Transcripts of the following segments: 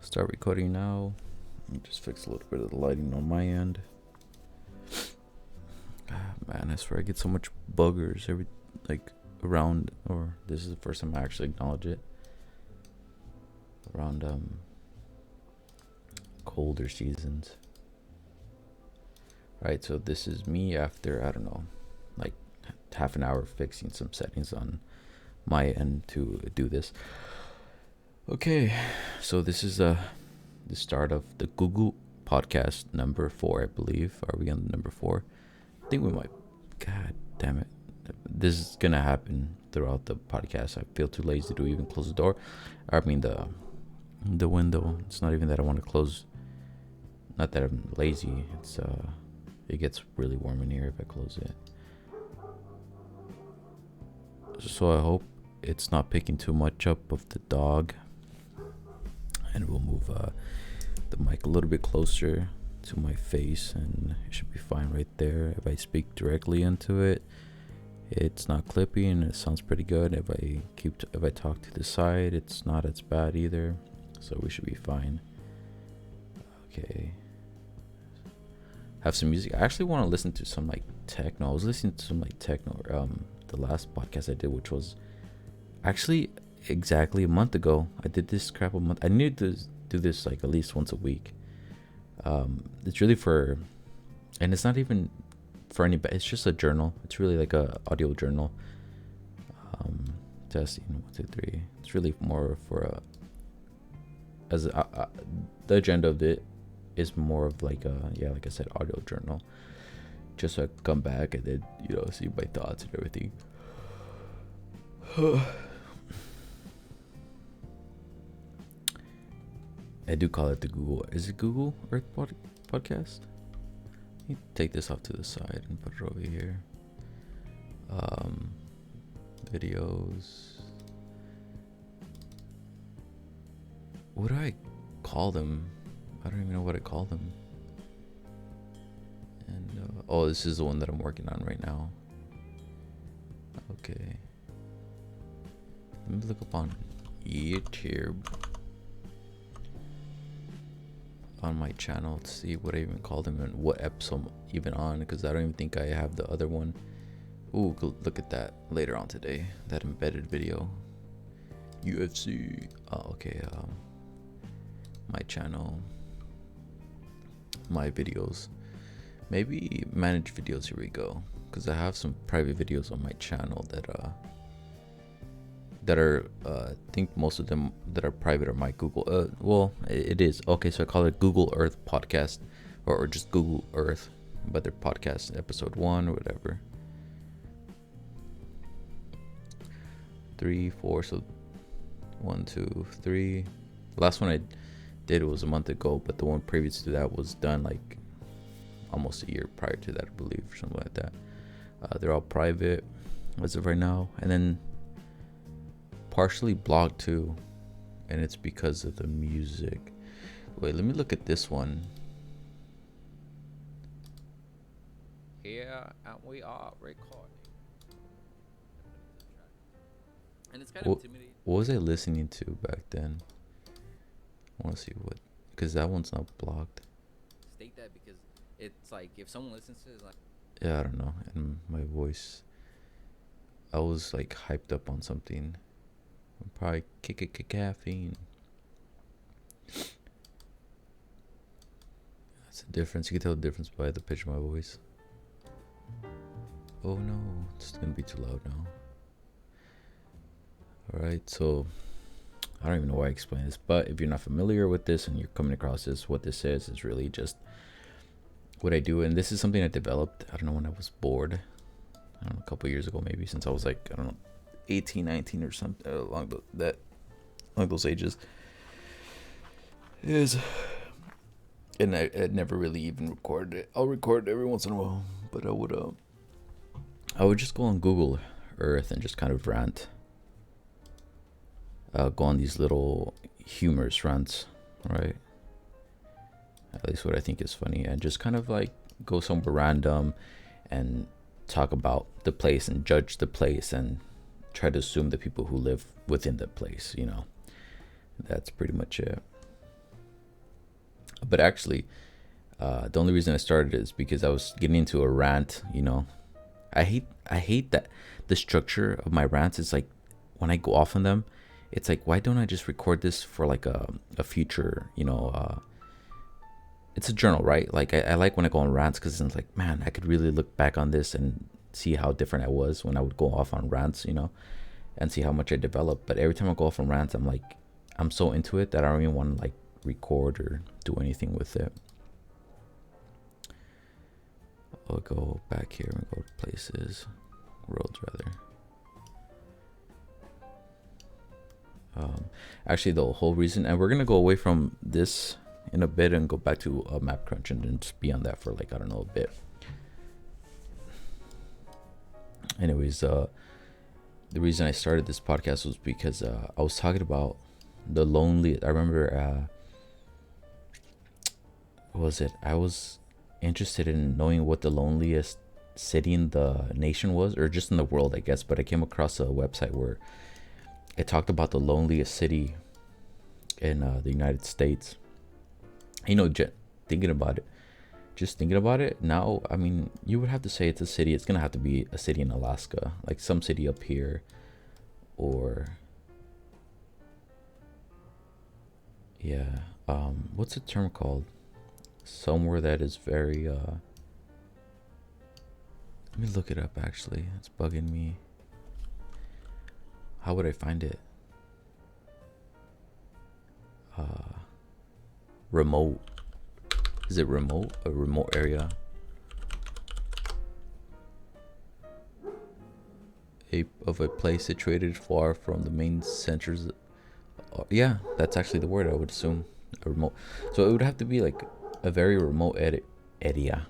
Start recording now. Let me just fix a little bit of the lighting on my end. Man, I swear I get so much buggers around, or this is the first time I actually acknowledge it, around colder seasons. Right, so this is me after, I don't know, like half an hour fixing some settings on my end to do this. Okay, so this is the start of the googoo podcast number 4, I believe. Are we on number 4? I think we might. God damn it. This is gonna happen throughout the podcast. I feel too lazy to even close the door. I mean the window. It's not even that I want to close. Not that I'm lazy. It's it gets really warm in here if I close it. So I hope it's not picking too much up of the dog. And we'll move the mic a little bit closer to my face, and it should be fine right there. If I speak directly into it, it's not clippy and it sounds pretty good. If I talk to the side, it's not as bad either, so we should be fine. Okay, have some music. I actually want to listen to some like techno. I was listening to some like techno the last podcast I did, which was actually exactly a month ago. I did this crap a month. I need to do this like at least once a week. It's really for, and it's not even for anybody. It's just a journal. It's really like a audio journal. Testing 1, 2, 3. It's really more for the agenda of it is more of like like I said, audio journal. Just so I come back and then see my thoughts and everything. I do call it the Google. Is it Google Earth podcast? Let me take this off to the side and put it over here. Videos. What do I call them? I don't even know what I call them. And this is the one that I'm working on right now. Okay. Let me look up on YouTube. On my channel to see what I even called them and what episode I'm even on, because I don't even think I have the other one. Ooh, look at that later on today, that embedded video. UFC. Okay. My channel, my videos, maybe manage videos. Here we go, because I have some private videos on my channel that are I think most of them that are private are my Google. Well, it is okay. So I call it Google Earth podcast, or just Google Earth, but they're podcast episode 1 or whatever. 3, 4. So 1, 2, 3. The last one I did was a month ago, but the one previous to that was done like almost a year prior to that, I believe, or something like that. They're all private as of right now, and then partially blocked too, and it's because of the music. Wait, let me look at this one. Here and we are recording. And it's kind of intimidating. What was I listening to back then? I want to see what, because that one's not blocked. State that, because it's like if someone listens to it, it's like, yeah, I don't know. And my voice, I was like hyped up on something. I'm probably caffeine. That's the difference. You can tell the difference by the pitch of my voice. Oh no, it's gonna be too loud now. Alright, so I don't even know why I explain this, but if you're not familiar with this and you're coming across this, what this is really just what I do. And this is something I developed, I don't know, when I was bored. I don't know, a couple years ago maybe, since I was like, I don't know, 18, 19 or something, along those ages. And I never really even recorded it. I'll record it every once in a while, but I would just go on Google Earth and just kind of rant. Go on these little humorous rants, right? At least what I think is funny, and just kind of like go somewhere random and talk about the place and judge the place and try to assume the people who live within the place, That's pretty much it. But actually, the only reason I started is because I was getting into a rant. I hate that the structure of my rants is like when I go off on them, it's like, why don't I just record this for like a future, it's a journal, right? Like I like when I go on rants because it's like, man, I could really look back on this and see how different I was when I would go off on rants, and see how much I developed. But every time I go off on rants, I'm like, I'm so into it that I don't even want to like record or do anything with it. I'll go back here and go to places, worlds rather. Actually, the whole reason, and we're gonna go away from this in a bit and go back to map crunch and then just be on that for like, I don't know, a bit. Anyways, the reason I started this podcast was because I was talking about the lonely. I remember what was it? I was interested in knowing what the loneliest city in the nation was, or just in the world, I guess. But I came across a website where it talked about the loneliest city in the United States. Thinking about it, just thinking about it now, I mean, you would have to say it's a city. It's gonna have to be a city in Alaska, like some city up here, or yeah, what's the term called? Somewhere that is very let me look it up. Actually, it's bugging me. How would I find it? Remote. Is it remote? A remote area? Of a place situated far from the main centers. Yeah, that's actually the word, I would assume. A remote. So it would have to be like a very remote area.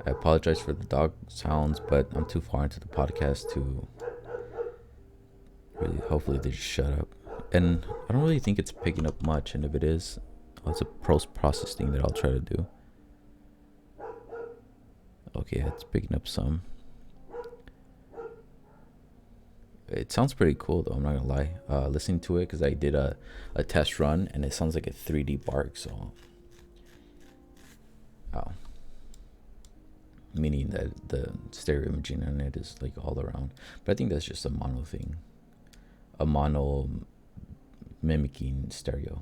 I apologize for the dog sounds, but I'm too far into the podcast to really. Hopefully they just shut up. And I don't really think it's picking up much. And if it is, it's a process thing that I'll try to do. Okay, it's picking up some. It sounds pretty cool though, I'm not gonna lie. Listening to it, because I did a test run and it sounds like a 3D bark. So meaning that the stereo imaging on it is like all around. But I think that's just a mono thing, a mono mimicking stereo.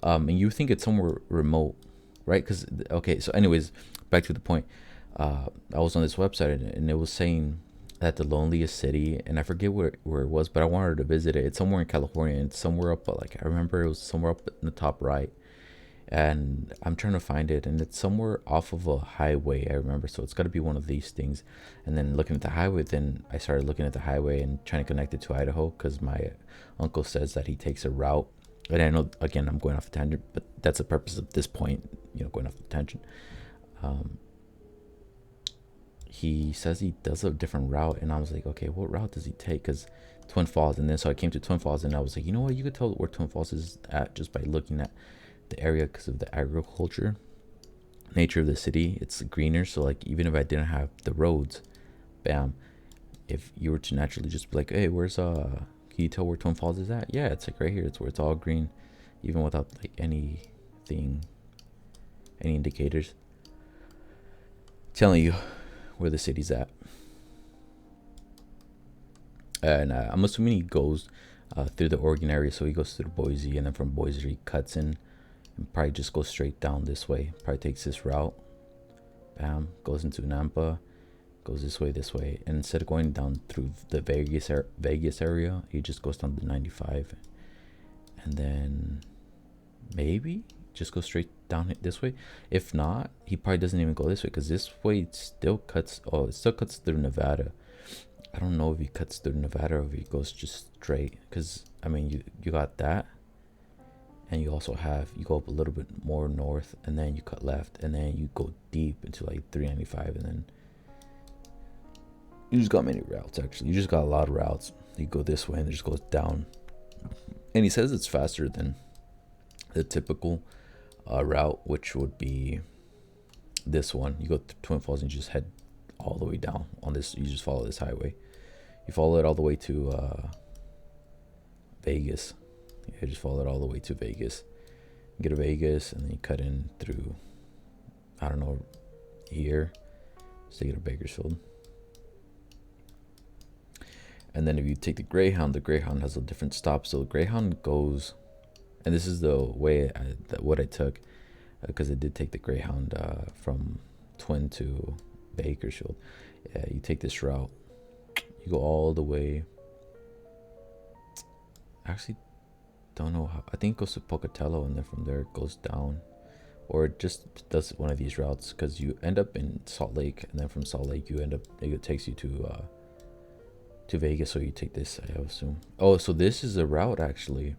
And you think it's somewhere remote, right? Because okay, so anyways, back to the point. I was on this website and it was saying that the loneliest city, and I forget where it was, but I wanted to visit it. It's somewhere in California. It's somewhere up, like I remember it was somewhere up in the top right, and I'm trying to find it, and it's somewhere off of a highway, I remember. So it's got to be one of these things. And then looking at the highway, then I started looking at the highway and trying to connect it to Idaho, because my uncle says that he takes a route. And I know, again, I'm going off a tangent, but that's the purpose of this point, going off the tangent. He says he does a different route, and I was like, okay, what route does he take? Because Twin Falls. And then so I came to Twin Falls, and I was like, you know what, you could tell where Twin Falls is at just by looking at the area, because of the agriculture nature of the city. It's greener, so like even if I didn't have the roads, bam, if you were to naturally just be like, hey, where's can you tell where Twin Falls is at? Yeah, it's like right here. It's where it's all green, even without like any indicators telling you where the city's at. And I'm assuming he goes through the Oregon area, so he goes through Boise, and then from Boise he cuts in and probably just goes straight down this way. Probably takes this route, bam, goes into Nampa, goes this way, and instead of going down through the Vegas area, he just goes down to 95, and then maybe just go straight down this way. If not, he probably doesn't even go this way, because this way it still cuts through Nevada. I don't know if he cuts through Nevada or if he goes just straight, because I mean you got that, and you also have, you go up a little bit more north, and then you cut left, and then you go deep into like 395, and then you just got many routes. Actually, you just got a lot of routes. You go this way and it just goes down, and he says it's faster than the typical route, which would be this one. You go to Twin Falls and you just head all the way down on this. You just follow this highway. You follow it all the way to Vegas. Yeah, just follow it all the way to Vegas. Get to Vegas, and then you cut in through, I don't know, here. So you get to Bakersfield. And then if you take the Greyhound has a different stop. So the Greyhound goes, and this is the way what I took, because I did take the Greyhound from Twin to Bakersfield. Yeah, you take this route. You go all the way. I actually don't know how. I think it goes to Pocatello, and then from there it goes down, or it just does one of these routes, because you end up in Salt Lake, and then from Salt Lake it takes you to Vegas. So you take this, I assume. Oh, so this is a route actually.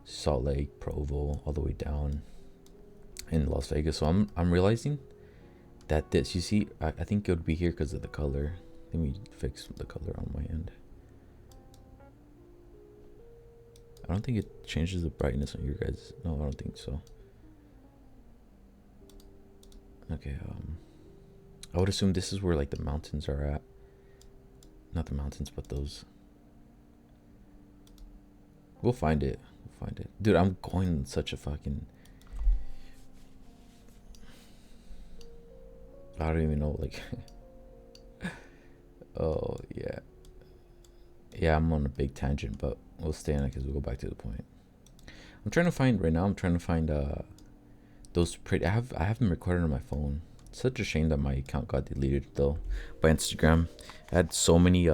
Salt Lake, Provo, all the way down in Las Vegas. So I'm realizing that this, you see, I think it would be here because of the color. Let me fix the color on my end. I don't think it changes the brightness on your guys. No, I don't think so. Okay, I would assume this is where like the mountains are at. Not the mountains, but those. We'll find it. We'll find it. Dude, I'm going in such a fucking... I don't even know, like... Oh, yeah. Yeah, I'm on a big tangent, but we'll stay on it because we'll go back to the point. I'm trying to find, right now, those pretty... I have them recorded on my phone. Such a shame that my account got deleted, though, by Instagram. I had so many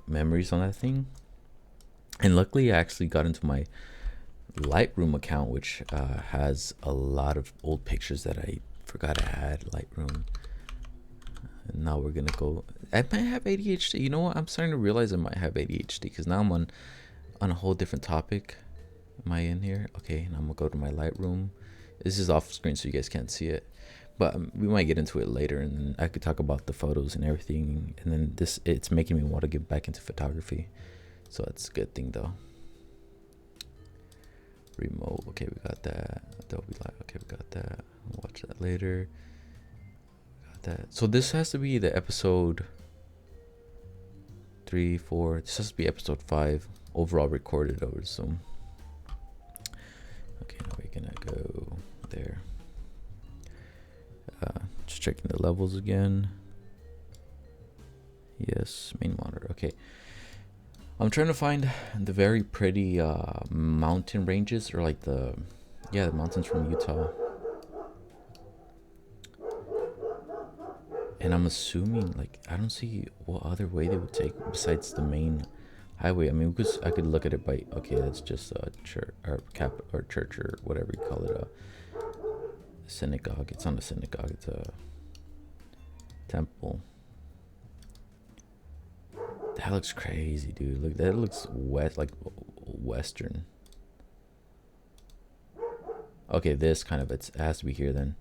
memories on that thing. And luckily, I actually got into my Lightroom account, which has a lot of old pictures that I forgot I had. Lightroom. And now we're gonna go. I might have ADHD. You know what? I'm starting to realize I might have ADHD because now I'm on a whole different topic. Am I in here? Okay, and I'm gonna go to my Lightroom. This is off screen, so you guys can't see it, but we might get into it later, and then I could talk about the photos and everything. And then it's making me want to get back into photography, so that's a good thing, though. Remote. Okay, we got that. Adobe Live. Okay, we got that. I'll watch that later. Got that. So this has to be the episode 3, 4. This has to be episode 5 overall recorded, I would assume. Okay, now we're gonna go there. Just checking the levels again. Yes, main monitor. Okay. I'm trying to find the very pretty mountain ranges, or like the mountains from Utah. And I'm assuming, like, I don't see what other way they would take besides the main highway. I mean, I could look at it by, okay, that's just a church or church or whatever you call it, a synagogue. It's not a synagogue, it's a temple. That looks crazy, dude. Look, that looks like western. Okay, this kind of, it has to be here then.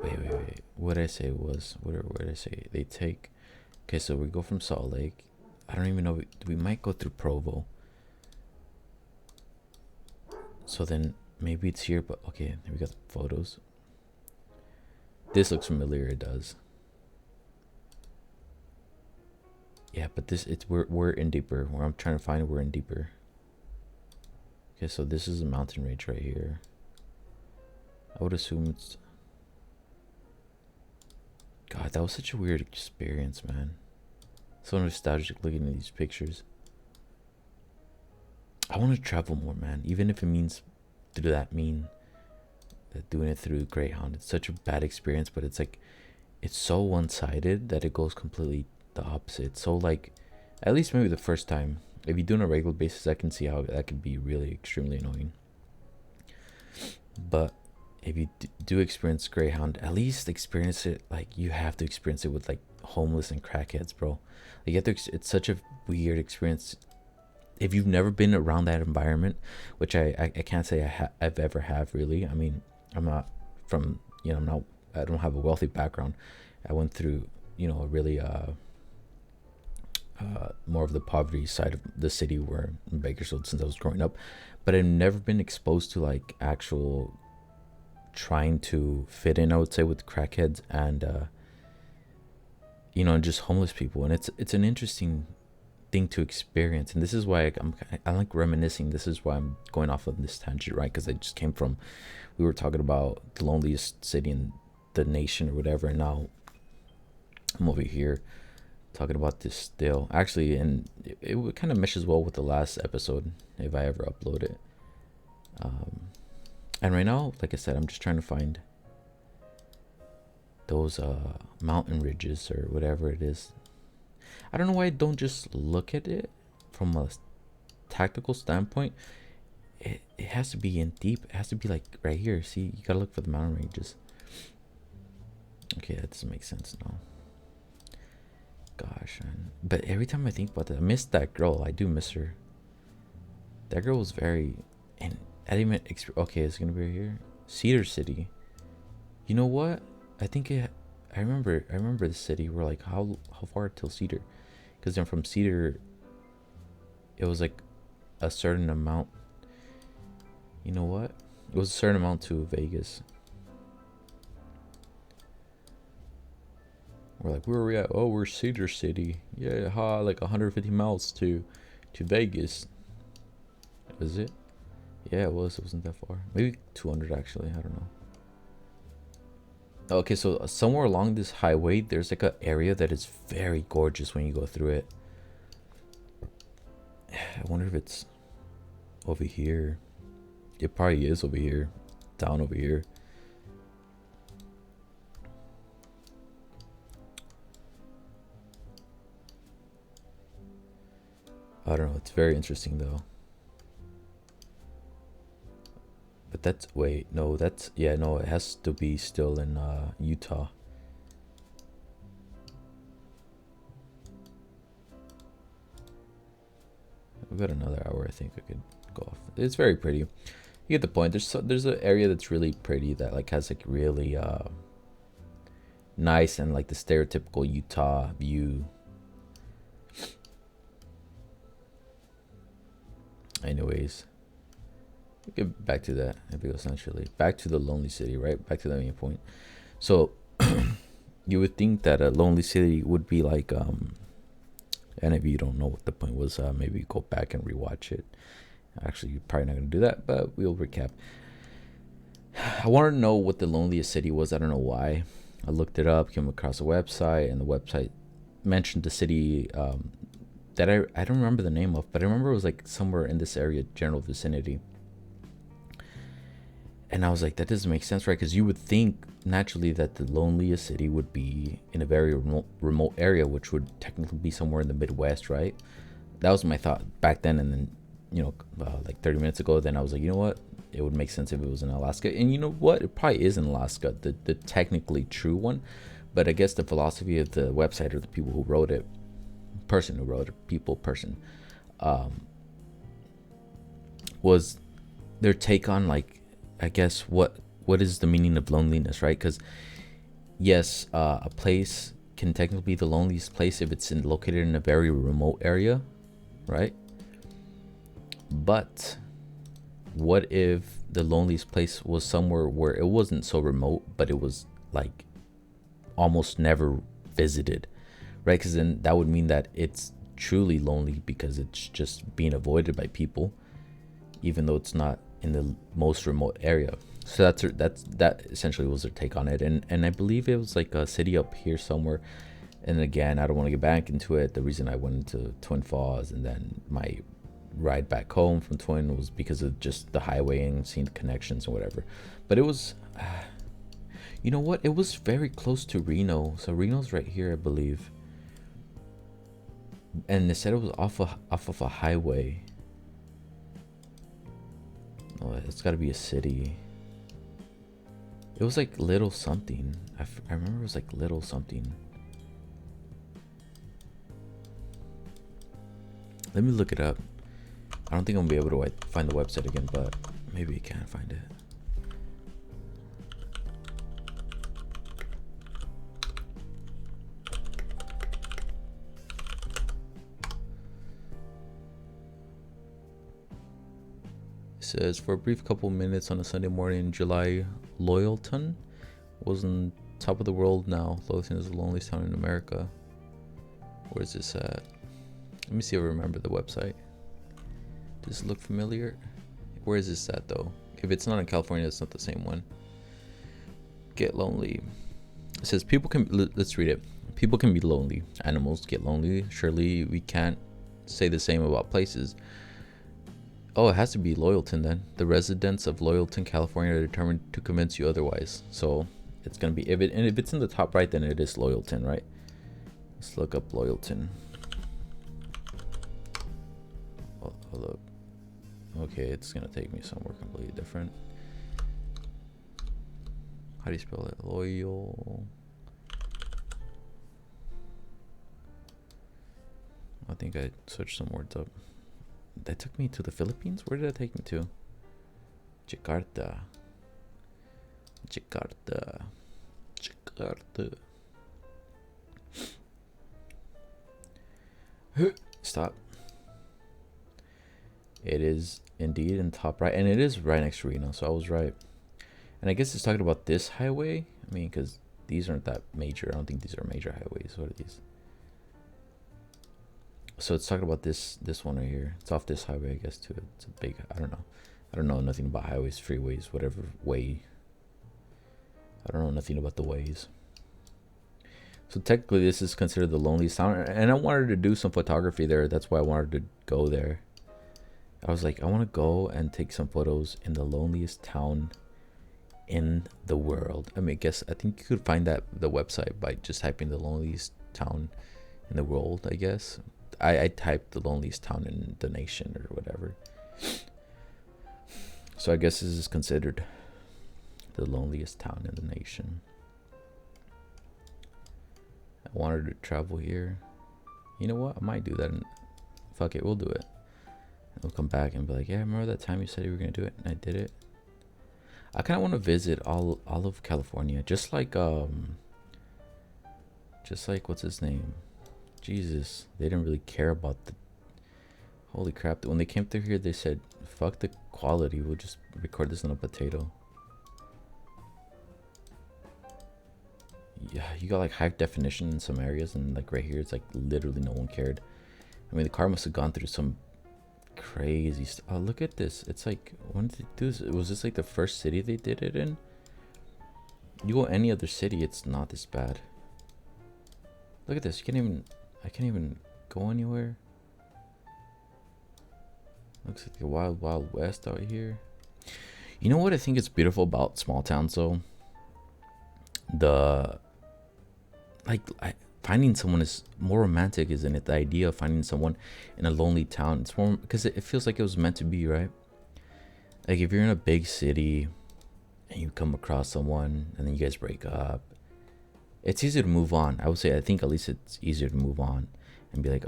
Wait. What did I say was, what did I say? They take, okay, so we go from Salt Lake. I don't even know, we might go through Provo. So then maybe it's here, but okay, we got the photos. This looks familiar, it does. Yeah, but we're in deeper. Where I'm trying to find, we're in deeper. Okay, so this is a mountain range right here. I would assume it's... God, that was such a weird experience, man. So nostalgic looking at these pictures. I want to travel more, man. Even if it means through doing it through Greyhound. It's such a bad experience, but it's like, it's so one-sided that it goes completely the opposite. So like, at least maybe the first time, if you do it on a regular basis, I can see how that could be really extremely annoying. But if you do experience Greyhound, at least experience it, like, you have to experience it with like homeless and crackheads, bro. Like, you have to, it's such a weird experience. If you've never been around that environment, which I can't say I've ever have really. I mean, I'm not from, I don't have a wealthy background. I went through, a really more of the poverty side of the city, where in Bakersfield, since I was growing up. But I've never been exposed to like actual trying to fit in, I would say, with crackheads and just homeless people. And it's an interesting thing to experience, and this is why I like reminiscing. This is why I'm going off of this tangent, right? Because I just came from, we were talking about the loneliest city in the nation or whatever, and now I'm over here talking about this still. Actually, and it kind of meshes well with the last episode if I ever upload it. And right now, like I said, I'm just trying to find those mountain ridges or whatever it is. I don't know why I don't just look at it from a tactical standpoint. It has to be in deep. It has to be like right here. See, you gotta look for the mountain ranges. Okay, that doesn't make sense now. Gosh, man. But every time I think about that, I miss that girl. I do miss her. That girl was very, and I didn't even okay, it's gonna be right here. Cedar City. You know what? I think I remember the city. We're like, how far till Cedar? Because then from Cedar, it was like a certain amount. You know what? It was a certain amount to Vegas. We're like, where are we at? Oh, we're Cedar City. Yeah, like 150 miles to Vegas. Was it? Yeah, it was. It wasn't that far. Maybe 200 actually. I don't know. Okay, so somewhere along this highway, there's like an area that is very gorgeous when you go through it. I wonder if it's over here. It probably is over here. Down over here. I don't know. It's very interesting though. But that's, wait, no, that's, yeah, no, it has to be still in Utah. We've got another hour. I think I could go off. It's very pretty. You get the point. There's an area that's really pretty that like has like really nice and like the stereotypical Utah view. Anyways, get back to that. Maybe essentially back to the lonely city, right? Back to the main point. So you would think that a lonely city would be like and if you don't know what the point was, maybe go back and rewatch it. Actually, you're probably not gonna do that, but we'll recap. I wanted to know what the loneliest city was. I don't know why. I looked it up, came across a website, and the website mentioned the city that I don't remember the name of, but I remember it was like somewhere in this area, general vicinity. And I was like, that doesn't make sense, right? Because you would think naturally that the loneliest city would be in a very remote area, which would technically be somewhere in the Midwest, right? That was my thought back then. And then, you know, like 30 minutes ago, then I was like, you know what? It would make sense if it was in Alaska. And you know what? It probably is in Alaska, the technically true one. But I guess the philosophy of the website or the people who wrote it, was their take on like, I guess what is the meaning of loneliness, right? Because yes, a place can technically be the loneliest place if it's located in a very remote area, right? But what if the loneliest place was somewhere where it wasn't so remote, but it was like almost never visited, right? Because then that would mean that it's truly lonely because it's just being avoided by people, even though it's not in the most remote area. So that essentially was their take on it. And I believe it was like a city up here somewhere. And again, I don't want to get back into it. The reason I went into Twin Falls and then my ride back home from Twin was because of just the highway and seeing the connections and whatever. But it was you know what, it was very close to Reno. So Reno's right here, I believe, and they said it was off of a highway. Oh, it's got to be a city. It was like little something. I remember it was like little something. Let me look it up. I don't think I'm gonna be able to find the website again, but maybe I can find it. It says, for a brief couple minutes on a Sunday morning in July, Loyalton was on top of the world now. Loyalton is the loneliest town in America. Where is this at? Let me see if I remember the website. Does it look familiar? Where is this at though? If it's not in California, it's not the same one. Get lonely. It says people can. Let's read it. People can be lonely. Animals get lonely. Surely we can't say the same about places. Oh, it has to be Loyalton then. The residents of Loyalton, California, are determined to convince you otherwise. So it's gonna be if it's in the top right, then it is Loyalton, right? Let's look up Loyalton. Oh, look. Okay, it's gonna take me somewhere completely different. How do you spell it? Loyal. I think I switched some words up. That took me to the Philippines? Where did that take me to? Jakarta. Stop. It is indeed in top right, and it is right next to Reno, so I was right. And I guess it's talking about this highway. I mean, because these aren't that major. I don't think these are major highways. What are these? So it's talking about this one right here. It's off this highway, I guess, too. It's a big, I don't know nothing about highways, freeways, whatever way. I don't know nothing about the ways. So technically this is considered the loneliest town, and I wanted to do some photography there. That's why I wanted to go there. I was like, I want to go and take some photos in the loneliest town in the world. I mean, I think you could find that the website by just typing the loneliest town in the world, I guess. I typed the loneliest town in the nation or whatever. So I guess this is considered the loneliest town in the nation. I wanted to travel here. You know what? I might do that. And fuck it, we'll do it. We'll come back and be like, yeah, remember that time you said you were gonna do it, and I did it. I kind of want to visit all of California, just like what's his name? Jesus, they didn't really care about the. Holy crap! When they came through here, they said, "Fuck the quality. We'll just record this on a potato." Yeah, you got like high definition in some areas, and like right here, it's like literally no one cared. I mean, the car must have gone through some crazy stuff. Oh, look at this. It's like, when did they do this? Was this like the first city they did it in? You go any other city, it's not this bad. Look at this. I can't even go anywhere. Looks like the wild, wild west out here. You know what I think is beautiful about small towns though? Finding someone is more romantic, isn't it? The idea of finding someone in a lonely town. It's more because it feels like it was meant to be, right? Like if you're in a big city and you come across someone and then you guys break up, it's easier to move on. I would say, I think at least it's easier to move on and be like,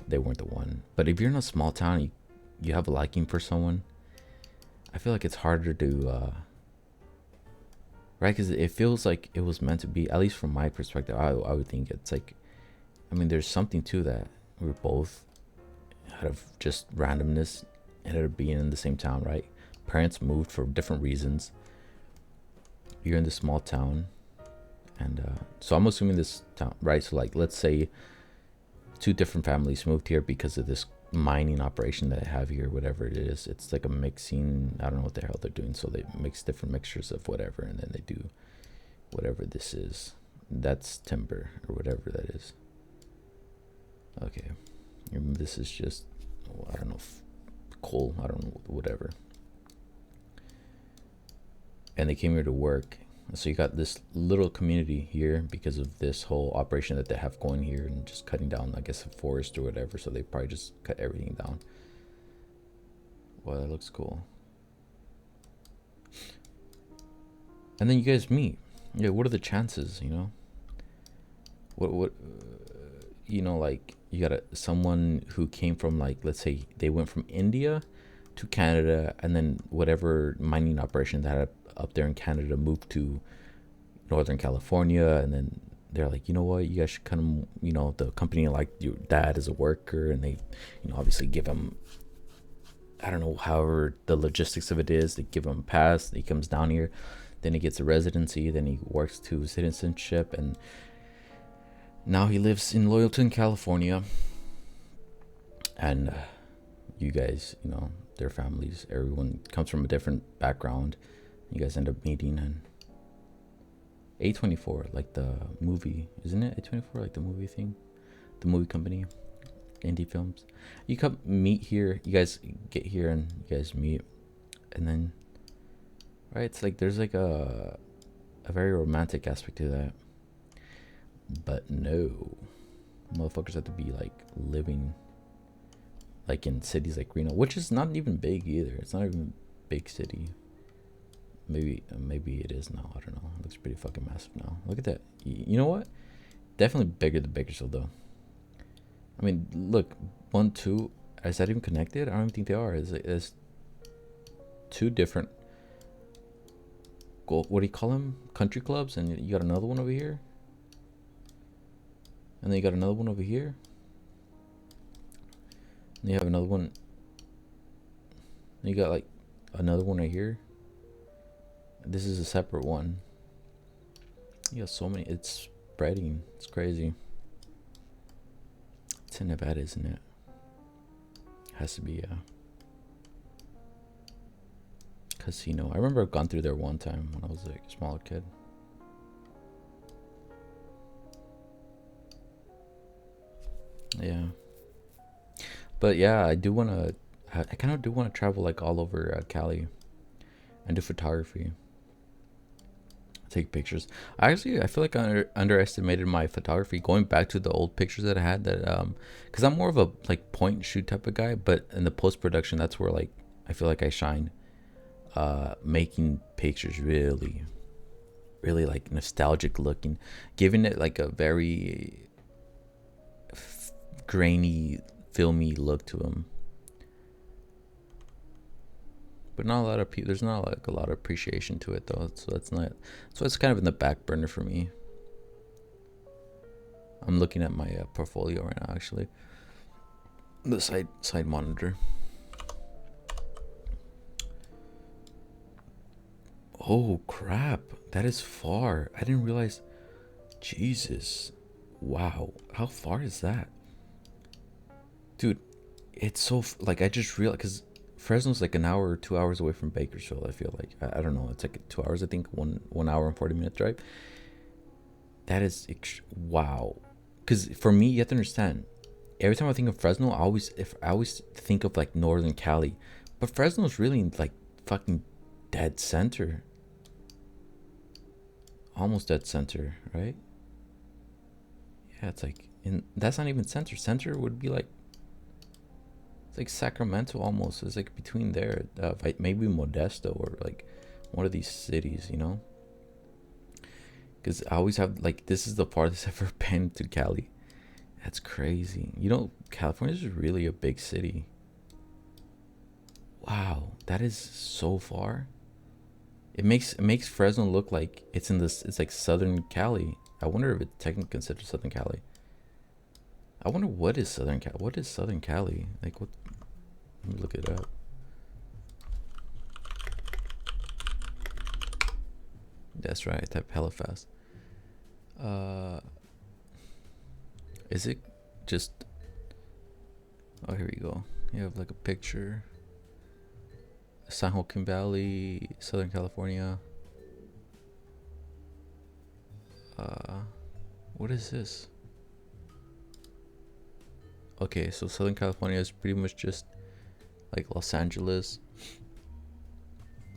they weren't the one. But if you're in a small town, you have a liking for someone, I feel like it's harder to, right? Because it feels like it was meant to be, at least from my perspective. I would think it's like, I mean, there's something to that. We're both, out of just randomness, ended up being in the same town, right? Parents moved for different reasons. You're in this small town. And so I'm assuming this town, right? So like, let's say 2 different families moved here because of this mining operation that I have here, whatever it is. It's like a mixing, I don't know what the hell they're doing. So they mix different mixtures of whatever, and then they do whatever this is. That's timber or whatever that is. Okay. This is just, I don't know, coal, I don't know, whatever. And they came here to work. So you got this little community here because of this whole operation that they have going here, and just cutting down, I guess, a forest or whatever. So they probably just cut everything down. Well, that looks cool. And then you guys meet. Yeah, what are the chances, you know? What you know, like, you got someone who came from, like, let's say they went from India to Canada, and then whatever mining operation that had up there in Canada moved to Northern California, and then they're like, you know what, you guys should come, you know, the company like your dad as a worker, and they, you know, obviously give him, I don't know, however the logistics of it is, they give him a pass, he comes down here, then he gets a residency, then he works to citizenship, and now he lives in Loyalton, California. and you guys, you know, their families, everyone comes from a different background. You guys end up meeting, and A24, like the movie, isn't it? A24, like the movie thing, the movie company, indie films. You come meet here, you guys get here, and you guys meet, and then, right? It's like there's like a very romantic aspect to that, but no, motherfuckers have to be like living like in cities like Reno, which is not even big either. It's not even a big city. Maybe it is now. I don't know. It looks pretty fucking massive now. Look at that. You know what? Definitely bigger than Bakersfield though. I mean, look, 1, 2. Is that even connected? I don't even think they are. It's two different. What do you call them? Country clubs, and you got another one over here, and then you got another one over here. And you have another one. And you got like another one right here. This is a separate one. You got so many. It's spreading. It's crazy. It's in Nevada, isn't it? Has to be a casino. I remember I've gone through there one time when I was like a smaller kid. Yeah. But yeah, I do want to. I kind of do want to travel like all over Cali and do photography. Take pictures. I feel like I underestimated my photography. Going back to the old pictures that I had, that because I'm more of a like point and shoot type of guy, but in the post production, that's where like I feel like I shine. Making pictures really like nostalgic looking, giving it like a very grainy, filmy look to them. But not a lot of people. There's not like a lot of appreciation to it though. So that's not. So it's kind of in the back burner for me. I'm looking at my portfolio right now, actually. The side monitor. Oh crap! That is far. I didn't realize. Jesus, wow! How far is that, dude? It's so like I just realized because Fresno's like an hour or 2 hours away from Bakersfield. I feel like I don't know. It's like 2 hours. I think 1 hour and 40 minute drive. That is wow. Because for me, you have to understand. Every time I think of Fresno, I always think of like Northern Cali, but Fresno's really in like fucking dead center. Almost dead center, right? Yeah, it's like that's not even center. Center would be like it's like Sacramento almost. It's like between there, maybe Modesto or like one of these cities, you know. Because I always have like this is the farthest I've ever been to Cali. That's crazy. You know, California is really a big city. Wow, that is so far. It makes Fresno look like it's in this. It's like Southern Cali. I wonder if it's technically considered Southern Cali. I wonder what is Southern Cali. What is Southern Cali? Like what? Let me look it up. That's right. I type hella fast. Is it just? Oh, here we go. You have like a picture. San Joaquin Valley, Southern California. What is this? Okay, so Southern California is pretty much just like Los Angeles.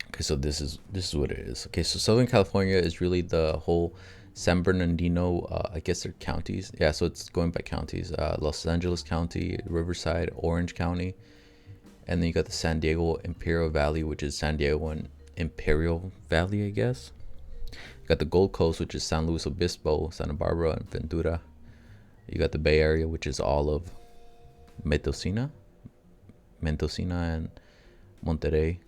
Okay, so this is what it is. Okay, so Southern California is really the whole San Bernardino. I guess they're counties. Yeah, so it's going by counties. Los Angeles County, Riverside, Orange County. And then you got the San Diego Imperial Valley, which is San Diego and Imperial Valley, I guess. You got the Gold Coast, which is San Luis Obispo, Santa Barbara, and Ventura. You got the Bay Area, which is all of Mendocino and Monterrey,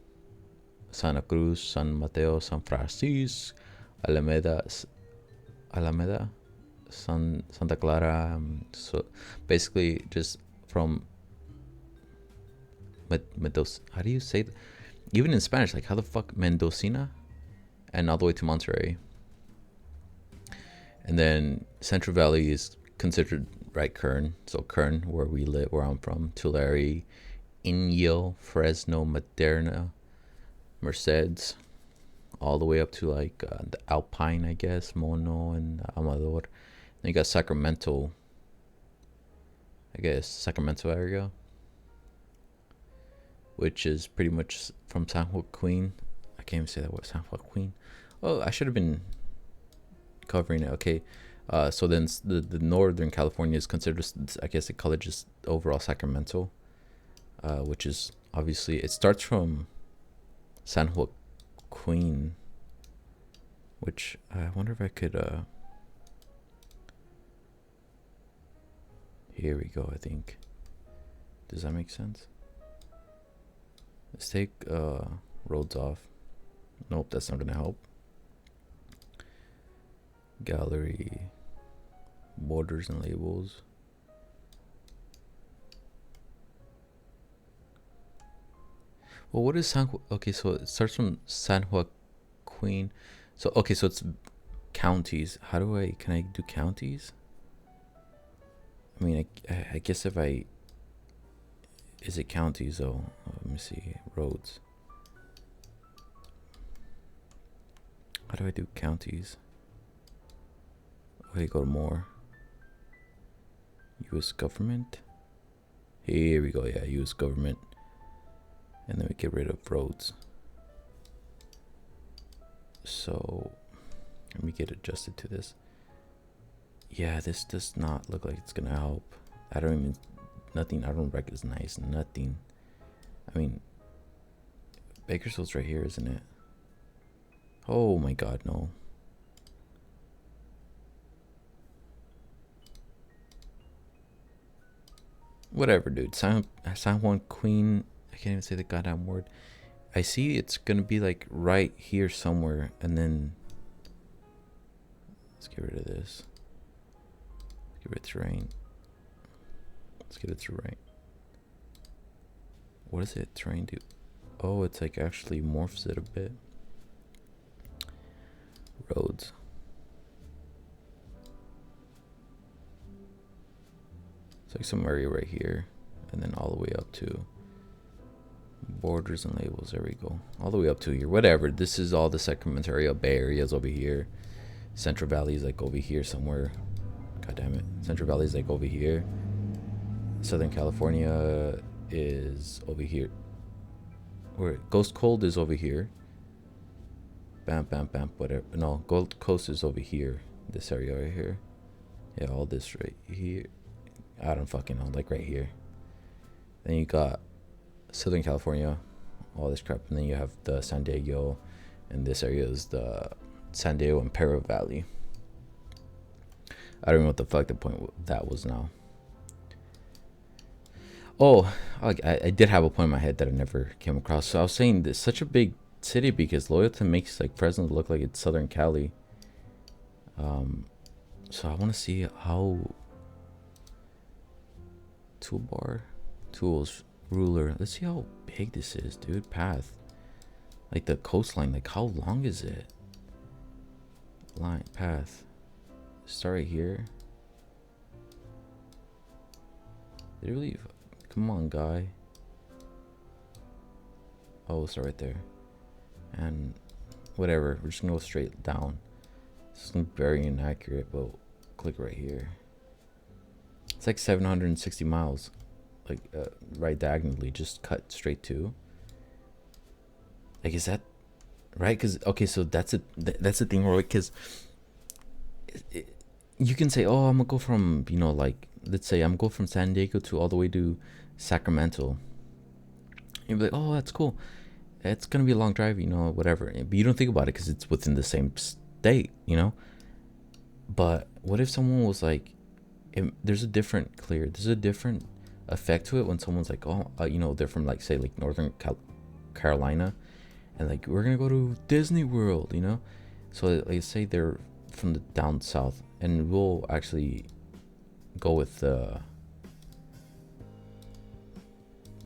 Santa Cruz, San Mateo, San Francisco, Alameda, Santa Clara. So basically, just from Mendoza. How do you say that? Even in Spanish, like how the fuck Mendocina, and all the way to Monterrey. And then Central Valley is considered right, Kern. So Kern, where we live, where I'm from, Tulare, Inyo, Fresno, Moderna, Merceds, all the way up to like the Alpine, I guess, Mono and Amador. Then you got Sacramento, I guess, Sacramento area, which is pretty much from San Joaquin. I can't even say that word, San Joaquin. Oh, I should have been covering it. Okay. So then the Northern California is considered, I guess they call it just overall Sacramento, which is obviously, it starts from San Joaquin, which I wonder if I could, here we go, I think. Does that make sense? Let's take roads off. Nope, that's not gonna help. Gallery, borders and labels. Well, what is okay, so it starts from San Joaquin. So okay, so it's counties. How do can I do counties? I mean, I guess if I, is it counties though? Let me see, roads. How do I do counties? Okay, go to more. U.S. government. Here we go. Yeah, U.S. government. And then we get rid of roads. So let me get adjusted to this. Yeah, this does not look like it's gonna help. I don't even, nothing. I don't recognize nothing. I mean, Bakersfield's right here, isn't it? Oh my God, no. Whatever, dude. San Juan Queen. I can't even say the goddamn word. I see it's gonna be like right here somewhere, and then let's get rid of this. Let's get rid of terrain. Let's get it terrain. What does it terrain do? Oh, it's like actually morphs it a bit. Roads. It's like some area right here, and then all the way up to borders and labels. There we go. All the way up to here. Whatever. This is all the Sacramento area. Bay Area is over here. Central Valley is like over here somewhere. God damn it. Central Valley is like over here. Southern California is over here. Where Ghost Cold is over here. Bam, bam, bam. Whatever. No, Gold Coast is over here. This area right here. Yeah, all this right here. I don't fucking know, like right here. Then you got Southern California, all this crap, and then you have the San Diego, and this area is the San Diego and Perro Valley. I don't know what the fuck the point that was now. Oh, I did have a point in my head that I never came across. So I was saying this such a big city because Loyalton makes like Fresno look like it's Southern Cali. So I want to see how. Toolbar, tools, ruler. Let's see how big this is, dude. Path, like the coastline, like how long is it? Line, path, start right here. Literally, come on, guy. Oh, start right there. And whatever, we're just gonna go straight down. This is very inaccurate, but click right here. It's like 760 miles, like right diagonally, just cut straight to. Like, is that right? Because okay, so that's it. That's the thing, right? Because you can say, oh, I'm gonna go from, you know, like let's say I'm going from San Diego to all the way to Sacramento. You'd be like, oh, that's cool. It's gonna be a long drive, you know, whatever. But you don't think about it because it's within the same state, you know. But what if someone was like, there's a different effect to it when someone's like, oh, you know, they're from like say like Northern Carolina, and like we're gonna go to Disney World, you know. So like say they're from the down south, and we'll actually go with the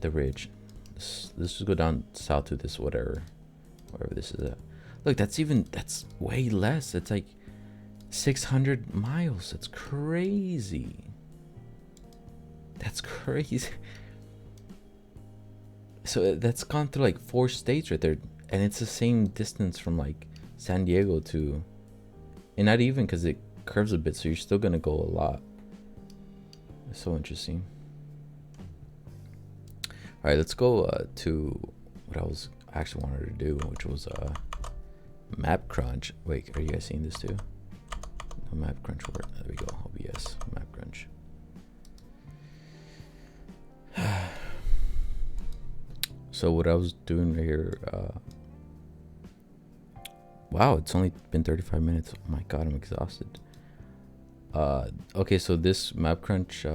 ridge. Let's just go down south to this whatever this is at. Look, that's way less. It's like 600 miles. That's crazy. That's crazy. So that's gone through like 4 states right there, and it's the same distance from like San Diego to, and not even because it curves a bit, so you're still gonna go a lot. It's so interesting. All right, let's go to what I actually wanted to do, which was map crunch. Wait, are you guys seeing this too? No, map crunch word. There we go. OBS map crunch. So what I was doing right here, wow, it's only been 35 minutes. Oh my god, I'm exhausted. Okay, so this MapCrunch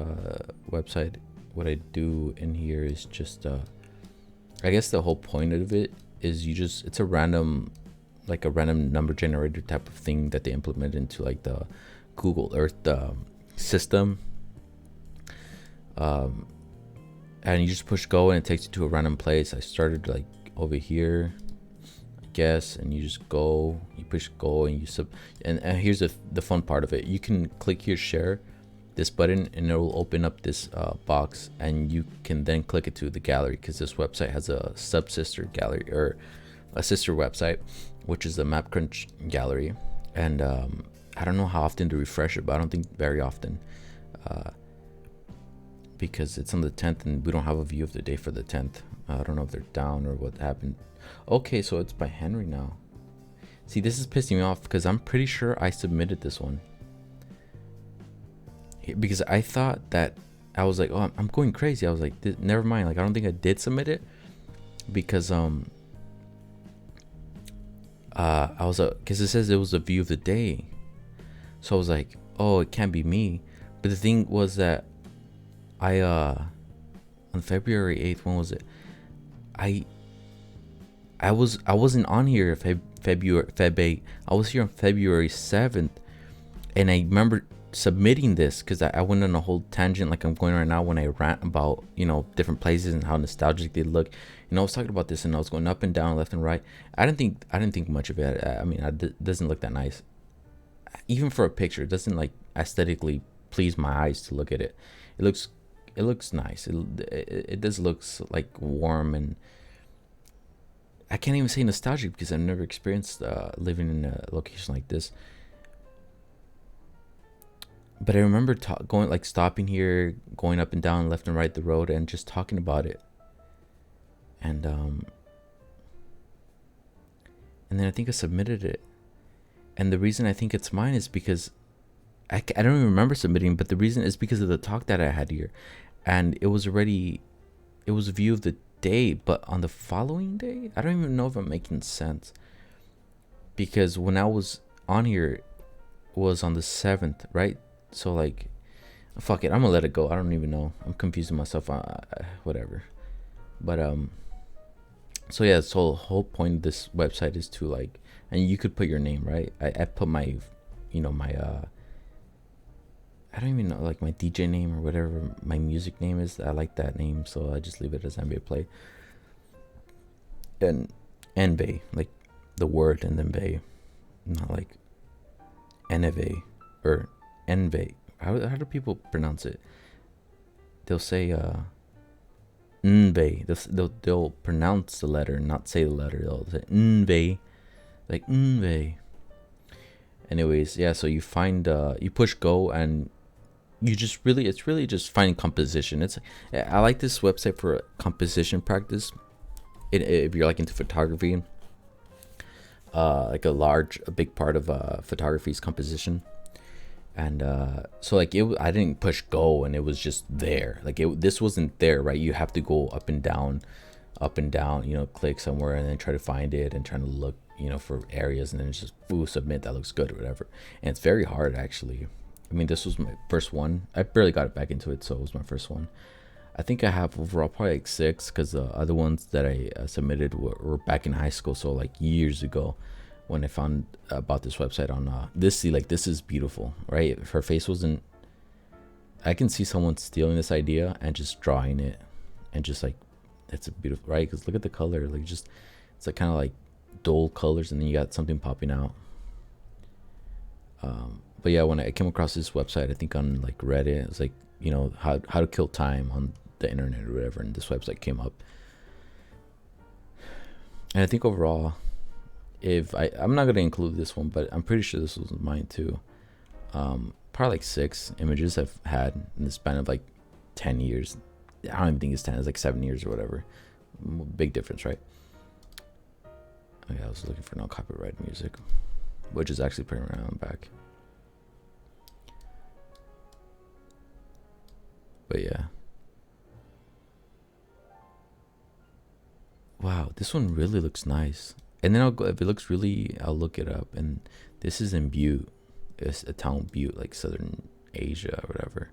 website, what I do in here is just, I guess the whole point of it is it's a random, like a random number generator type of thing that they implement into like the Google Earth system. And you just push go and it takes you to a random place. I started like over here, I guess, and you just go, you push go and you and here's the fun part of it. You can click here, share this button, and it will open up this box, and you can then click it to the gallery, because this website has a sister gallery, or a sister website, which is the MapCrunch gallery. And I don't know how often to refresh it, but I don't think very often. Because it's on the 10th and we don't have a view of the day for the 10th. I don't know if they're down or what happened. Okay, so it's by Henry now. See, this is pissing me off because I'm pretty sure I submitted this one. Because I thought that, I was like, oh, I'm going crazy. I was like, never mind. Like, I don't think I did submit it. Because, I was, because it says it was a view of the day. So I was like, oh, it can't be me. But the thing was that on February 8th, when was it? I wasn't on here Feb 8th. I was here on February 7th, and I remember submitting this because I went on a whole tangent like I'm going right now when I rant about, you know, different places and how nostalgic they look. You know, I was talking about this and I was going up and down, left and right. I didn't think much of it. I mean, it doesn't look that nice. Even for a picture, it doesn't like aesthetically please my eyes to look at it. It looks nice. It does looks like warm, and I can't even say nostalgic because I've never experienced living in a location like this. But I remember going, like, stopping here, going up and down, left and right the road, and just talking about it. And then I think I submitted it. And the reason I think it's mine is because I don't even remember submitting, but the reason is because of the talk that I had here. And it was a view of the day, but on the following day, I don't even know if I'm making sense. Because when I was on here, was on the 7th, right? So, like, fuck it, I'm gonna let it go. I don't even know. I'm confusing myself. Whatever. But, so yeah, so the whole point of this website is to, like, and you could put your name, right? I put my, you know, my, I don't even know, like, my DJ name or whatever my music name is. I like that name, so I just leave it as NBA Play. And Nve, like the word, and then Bay, not like Nve or Nve. How do people pronounce it? They'll say Nve. They'll pronounce the letter, not say the letter. They'll say Nve, like Nve. Anyways, yeah. So you find you push go, and you just it's really just finding composition. I like this website for composition practice. If you're like into photography, like a big part of photography is composition. And so, like, I didn't push go and it was just there. Like, this wasn't there, right? You have to go up and down, you know, click somewhere and then try to find it and trying to look, you know, for areas, and then it's just submit, that looks good or whatever. And it's very hard, actually. I mean, this was my first one. I barely got it back into it, so it was my first one. I think I have overall probably like 6, because the other ones that I submitted were back in high school, so like years ago, when I found about this website on this is beautiful, right? If her face wasn't, I can see someone stealing this idea and just drawing it, and just like, it's a beautiful, right? Because look at the color, like, just, it's like kind of like dull colors, and then you got something popping out. But yeah, when I came across this website, I think on like Reddit, it was like you know, how to kill time on the internet or whatever, and this website came up. And I think overall, if I'm not gonna include this one, but I'm pretty sure this was mine too. Probably like 6 images I've had in the span of like 10 years. I don't even think it's 10, it's like 7 years or whatever. Big difference, right? Okay, I was looking for no copyright music, which is actually pretty around back. But yeah. Wow, this one really looks nice. And then I'll go, if it looks really, I'll look it up. And this is in Butte. It's a town Butte, like Southern Asia or whatever.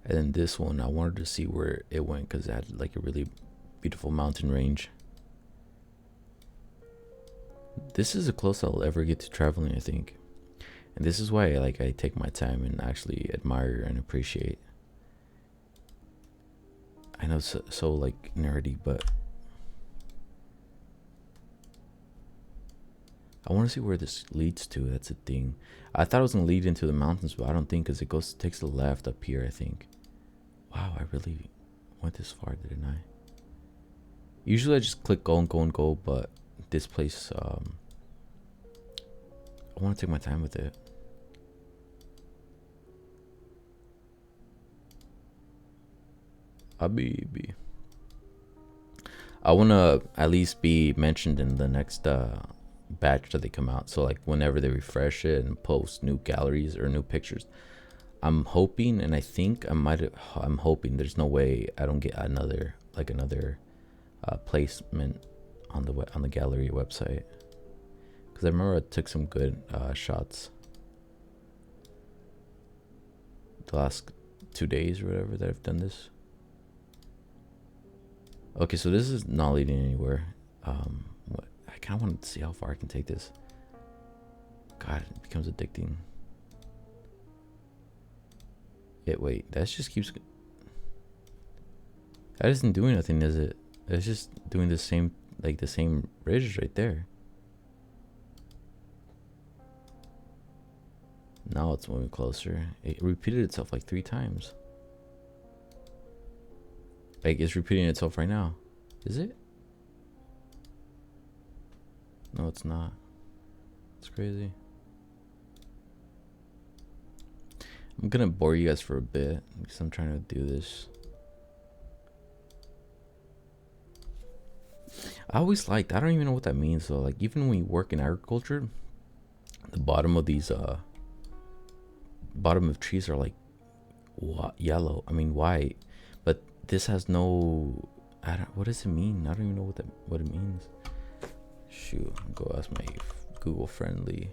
And then this one, I wanted to see where it went because it had like a really beautiful mountain range. This is the closest I'll ever get to traveling, I think. And this is why I take my time and actually admire and appreciate. I know it's so like nerdy, but I want to see where this leads to. That's the thing. I thought it was gonna lead into the mountains, but I don't think, because it takes the left up here, I think. Wow, I really went this far, didn't I? Usually I just click go and go and go, but this place, I want to take my time with it. Habibi. I want to at least be mentioned in the next batch that they come out. So like whenever they refresh it and post new galleries or new pictures, I'm hoping, and I think I'm hoping there's no way I don't get another placement on the gallery website, because I remember I took some good shots the last 2 days or whatever that I've done this. Okay, so this is not leading anywhere. I kind of want to see how far I can take this. God, it becomes addicting. Yeah, wait, that just keeps. That isn't doing nothing, is it? It's just doing the same ridge right there. Now it's moving closer. It repeated itself like 3 times. Like, it's repeating itself right now. Is it? No, it's not. It's crazy. I'm gonna bore you guys for a bit because I'm trying to do this. I always liked, I don't even know what that means though. Like, even when you work in agriculture, the bottom of these bottom of trees are like yellow. I mean white, but this has no. What does it mean? I don't even know what it means. Shoot, I'll go ask my Google friendly.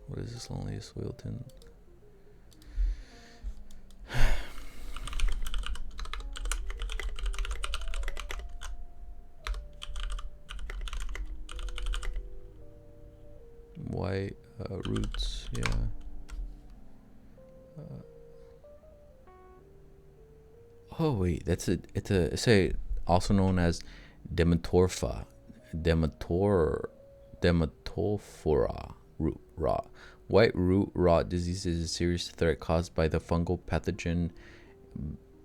What is this loneliest Wilton? White roots, yeah. Oh wait, it's a also known as Demetorpha, Dematophora root rot. White root rot disease is a serious threat caused by the fungal pathogen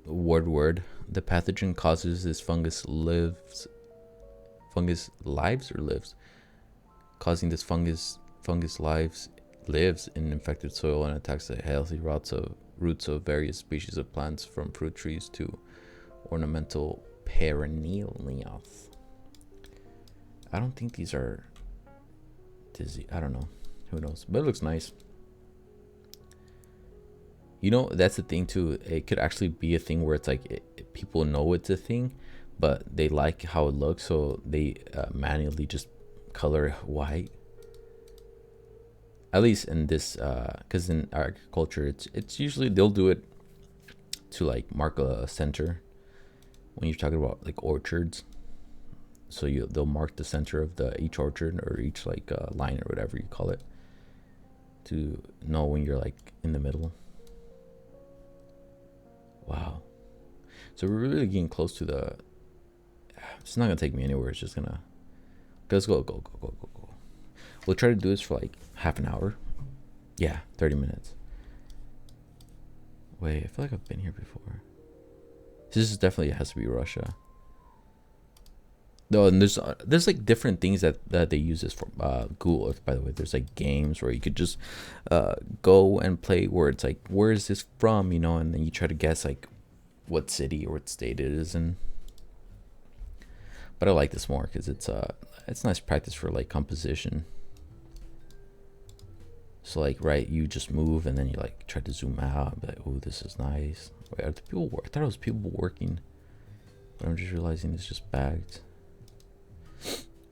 word. The pathogen causes this lives, causing this fungus lives in infected soil and attacks the healthy roots of various species of plants, from fruit trees to ornamental perennials. I don't think these are disease. I don't know. Who knows? But it looks nice. You know, that's the thing too. It could actually be a thing where it's like people know it's a thing, but they like how it looks, so they manually just color it white. At least in this, because in agriculture, it's usually they'll do it to like mark a center when you're talking about like orchards. So they'll mark the center of each orchard or each like line or whatever you call it, to know when you're like in the middle. Wow. So we're really getting close to the. It's not gonna take me anywhere. It's just gonna. Let's go. We'll try to do this for like half an hour, Yeah, 30 minutes. Wait, I feel like I've been here before. This is definitely has to be Russia. No, and there's like different things that they use this for. Google Earth, by the way. There's like games where you could just go and play where it's like, where is this from, and then you try to guess like what city or what state it is in. But I like this more because it's nice practice for like composition. So like, right, you just move and then you like try to zoom out and be like, oh, this is nice. Wait, are the people I thought it was people working, but I'm just realizing it's just bags.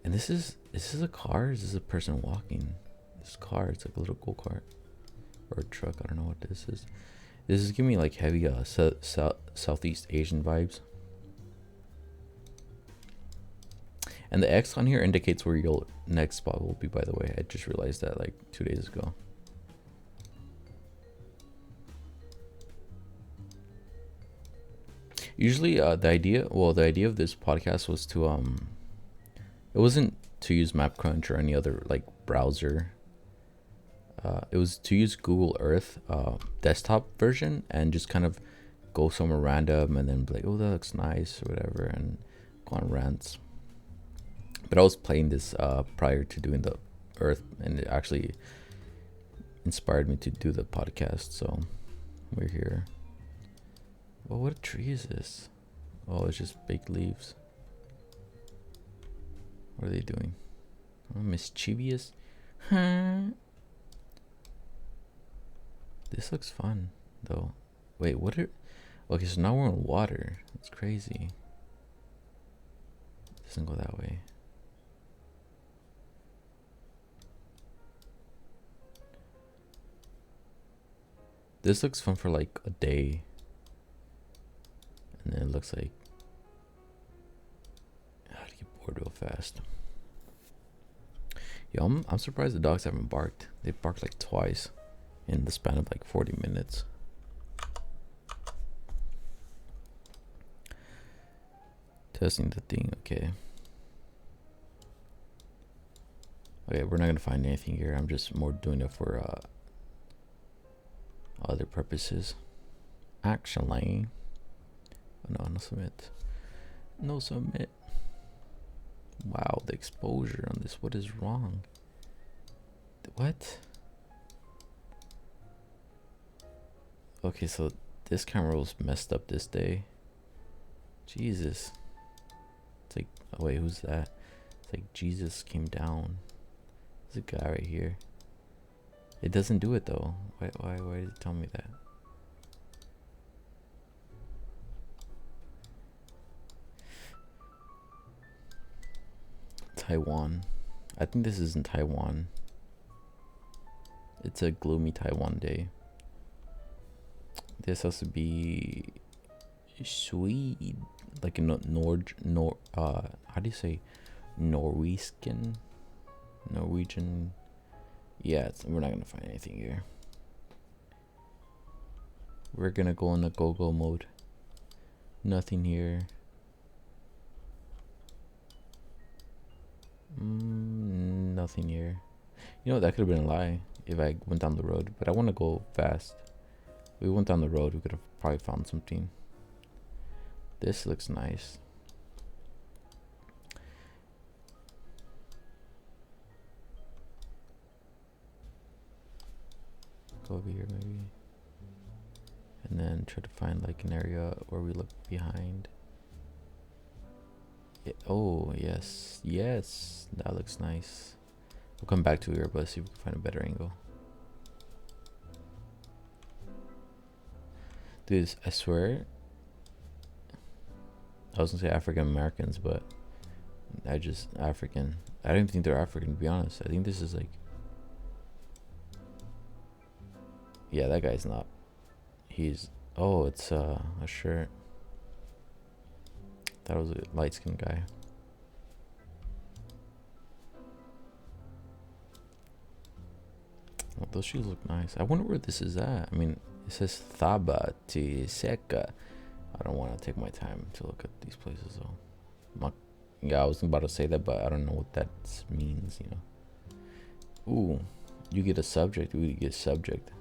And is this a car? Or is this a person walking? This car, it's like a little go-kart or a truck. I don't know what this is. This is giving me like heavy Southeast Asian vibes. And the X on here indicates where your next spot will be, by the way. I just realized that like 2 days ago. Usually the idea of this podcast was to it wasn't to use MapCrunch or any other like browser. It was to use Google Earth desktop version and just kind of go somewhere random and then be like, oh, that looks nice or whatever, and go on rants. But I was playing this prior to doing the Earth, and it actually inspired me to do the podcast. So we're here. Well, what tree is this? Oh, it's just baked leaves. What are they doing? Oh, mischievous. This looks fun, though. Wait, what are... Okay, so now we're in water. That's crazy. It doesn't go that way. This looks fun for like a day. And then it looks like... I'd get bored real fast. Yo, I'm surprised the dogs haven't barked. They barked like twice in the span of like 40 minutes. Testing the thing, okay. Okay, we're not gonna find anything here. I'm just more doing it for other purposes. Actually, oh, no submit. No submit. Wow, the exposure on this. What is wrong? What? Okay, so this camera was messed up this day. Jesus. It's like, oh wait, who's that? It's like Jesus came down. There's a guy right here. It doesn't do it though. Why did it tell me that? Taiwan. I think this is in Taiwan. It's a gloomy Taiwan day. This has to be Swede, like a how do you say Norwegian? Yeah, we're not gonna find anything here. We're gonna go in the go-go mode. Nothing here. Nothing here. You know, that could have been a lie if I went down the road, but I want to go fast. We went down the road, we could have probably found something. This looks nice. Go over here maybe. And then try to find like an area where we look behind. Yeah, oh, yes. Yes, that looks nice. We'll come back to here, but see if we can find a better angle. Dude, I swear, I was gonna say African Americans, but African. I don't even think they're African, to be honest. I think this is like, yeah, that guy's not. He's, oh, it's a shirt. That was a light-skinned guy. Oh, those shoes look nice. I wonder where this is at. I mean, it says Thaba Tiseka. I don't want to take my time to look at these places though. Yeah, I was about to say that, but I don't know what that means, you know. Ooh, You get a subject. We get subject.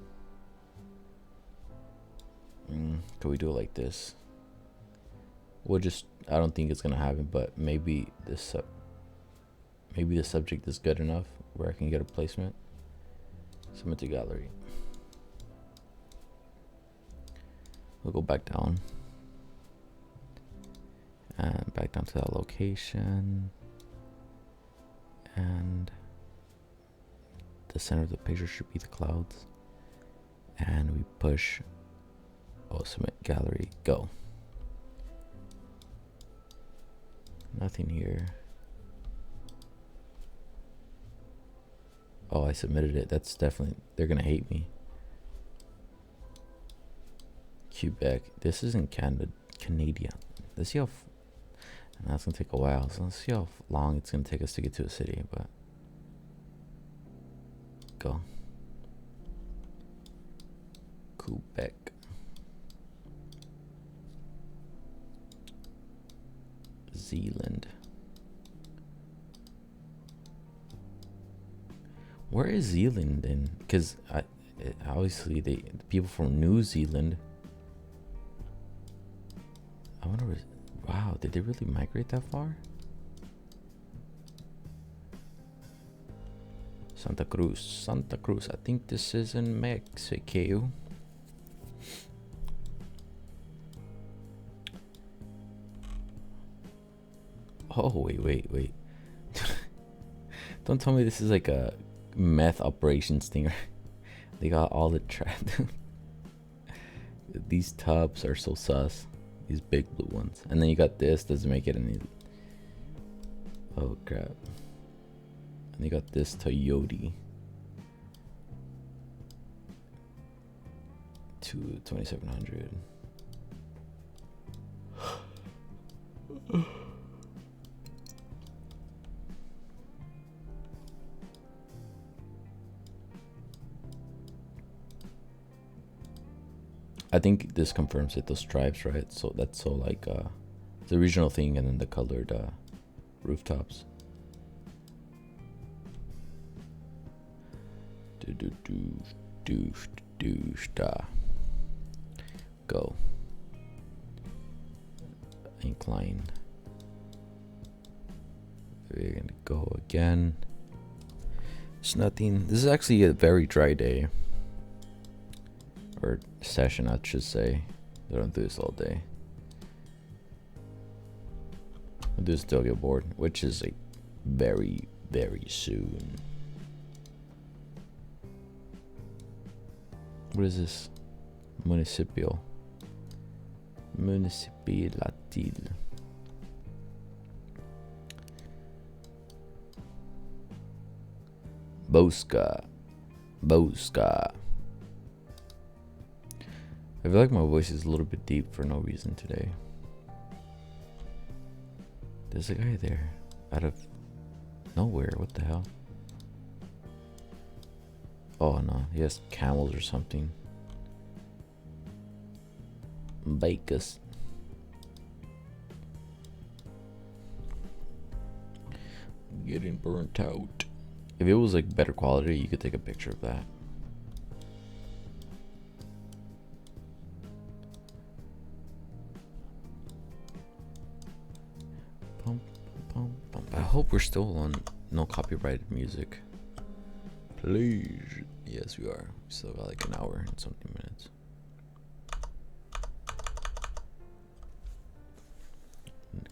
Can we do it like this? We'll just. I don't think it's gonna happen, but maybe this. Maybe the subject is good enough where I can get a placement. Submit to gallery. We'll go back down. And back down to that location. And the center of the picture should be the clouds. And we push. Oh, submit gallery. Go. Nothing here. Oh, I submitted it. That's definitely. They're gonna hate me. Quebec. This isn't Canada. Canadian. Let's see how. And that's gonna take a while. So let's see how long it's gonna take us to get to a city. But go. Quebec. Zealand. Where is Zealand then? Because obviously the people from New Zealand. I wonder. Wow, did they really migrate that far? Santa Cruz. Santa Cruz. I think this is in Mexico. Oh, wait. Don't tell me this is like a meth operations thing. They got all the trap. These tubs are so sus. These big blue ones. And then you got this. Doesn't make it any. Oh, crap. And you got this Toyota. To 2700. I think this confirms it, those stripes, right? So that's so like the regional thing, and then the colored rooftops. Go. Incline. We're gonna go again. It's nothing. This is actually a very dry day. Or session, I should say. They don't do this all day. I'll do this till I get bored, which is like very, very soon. What is this? Municipal. Municipalatil. Bosca. I feel like my voice is a little bit deep for no reason today. There's a guy there out of nowhere. What the hell? Oh no, he has camels or something. Bakers. Getting burnt out. If it was like better quality, you could take a picture of that. I hope we're still on no copyrighted music. Please. Yes, we are. We still got like an hour and something minutes.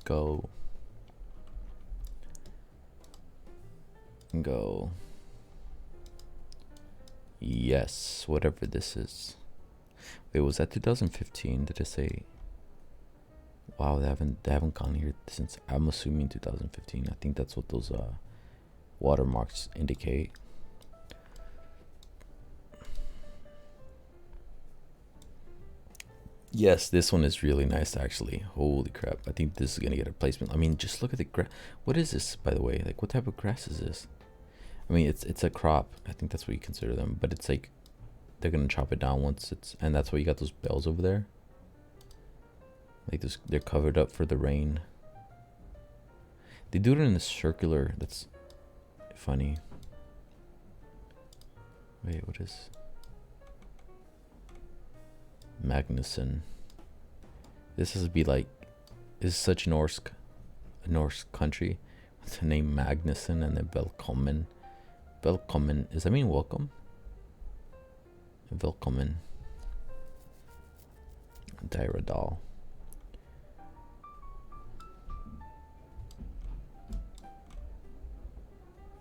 Go. Yes, whatever this is. Wait, was that 2015? Did it say? Wow, they haven't gone here since, I'm assuming, 2015. I think that's what those watermarks indicate. Yes, this one is really nice actually. Holy crap. I think this is gonna get a placement. I mean, just look at the grass. What is this, by the way? Like, what type of grass is this? I mean, it's a crop. I think that's what you consider them. But it's like, they're gonna chop it down once it's, and that's why you got those bells over there. Like this, they're covered up for the rain. They do it in a circular. That's funny. Wait, what is Magnuson? This has to be like, this is such a Norse country with the name Magnuson and then Velkommen. Velkommen, does that mean welcome? Velkommen. Dairadal.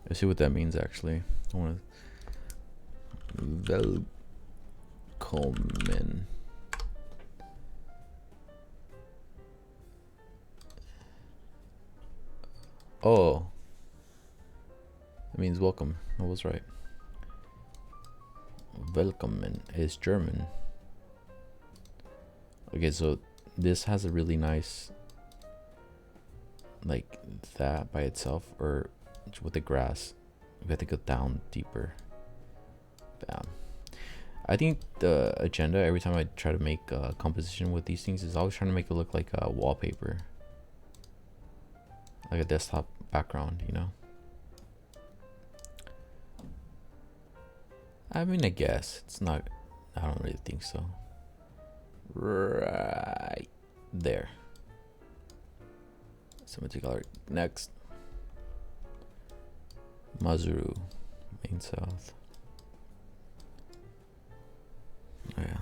Let's see what that means actually. I want to Velkommen. Oh, it means welcome. I was right. Velkommen is German. Okay, so this has a really nice, like that by itself, or with the grass. We have to go down deeper. Bam. I think the agenda, every time I try to make a composition with these things, is always trying to make it look like a wallpaper, like a desktop background, you know. I mean, I guess it's not, I don't really think so. Right there. Symmetry color. Next. Mazuru. Main south. Oh yeah.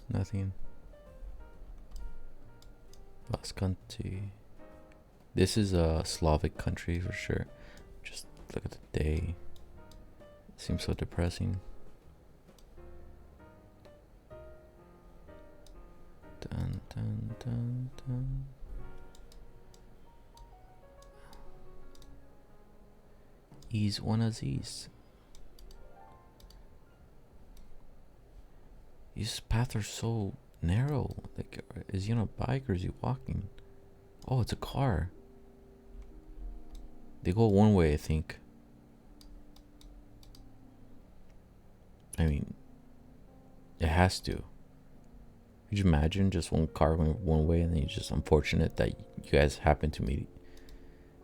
Nothing. Baskanti. This is a Slavic country for sure. Just look at the day. It seems so depressing. Dun dun dun dun. He's one of these. These paths are so narrow. Like, is he on a bike or is he walking? Oh, it's a car. They go one way, I think. I mean, it has to. Could you imagine just one car going one way and then you're just unfortunate that you guys happen to meet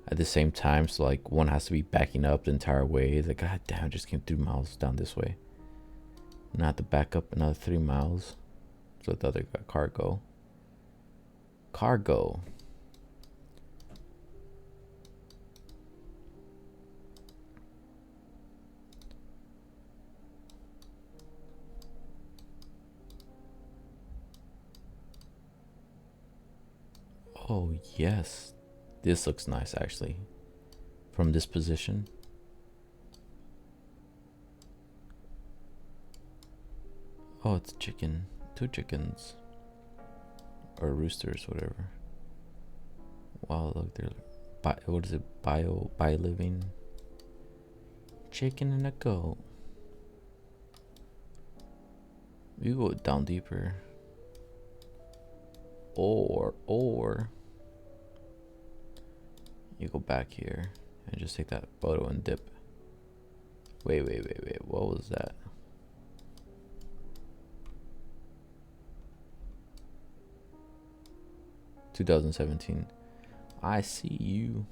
at the same time? So, like, one has to be backing up the entire way. It's like, God damn, I just came 3 miles down this way. And I have to back up another 3 miles. So the other car go. Cargo. Oh, yes. This looks nice, actually. From this position. Oh, it's chicken. 2 chickens. Or roosters, whatever. Wow, look, they're... what is it? By living. Chicken and a goat. You go down deeper. Or... you go back here and just take that photo and dip. Wait. What was that? (2017). I see you.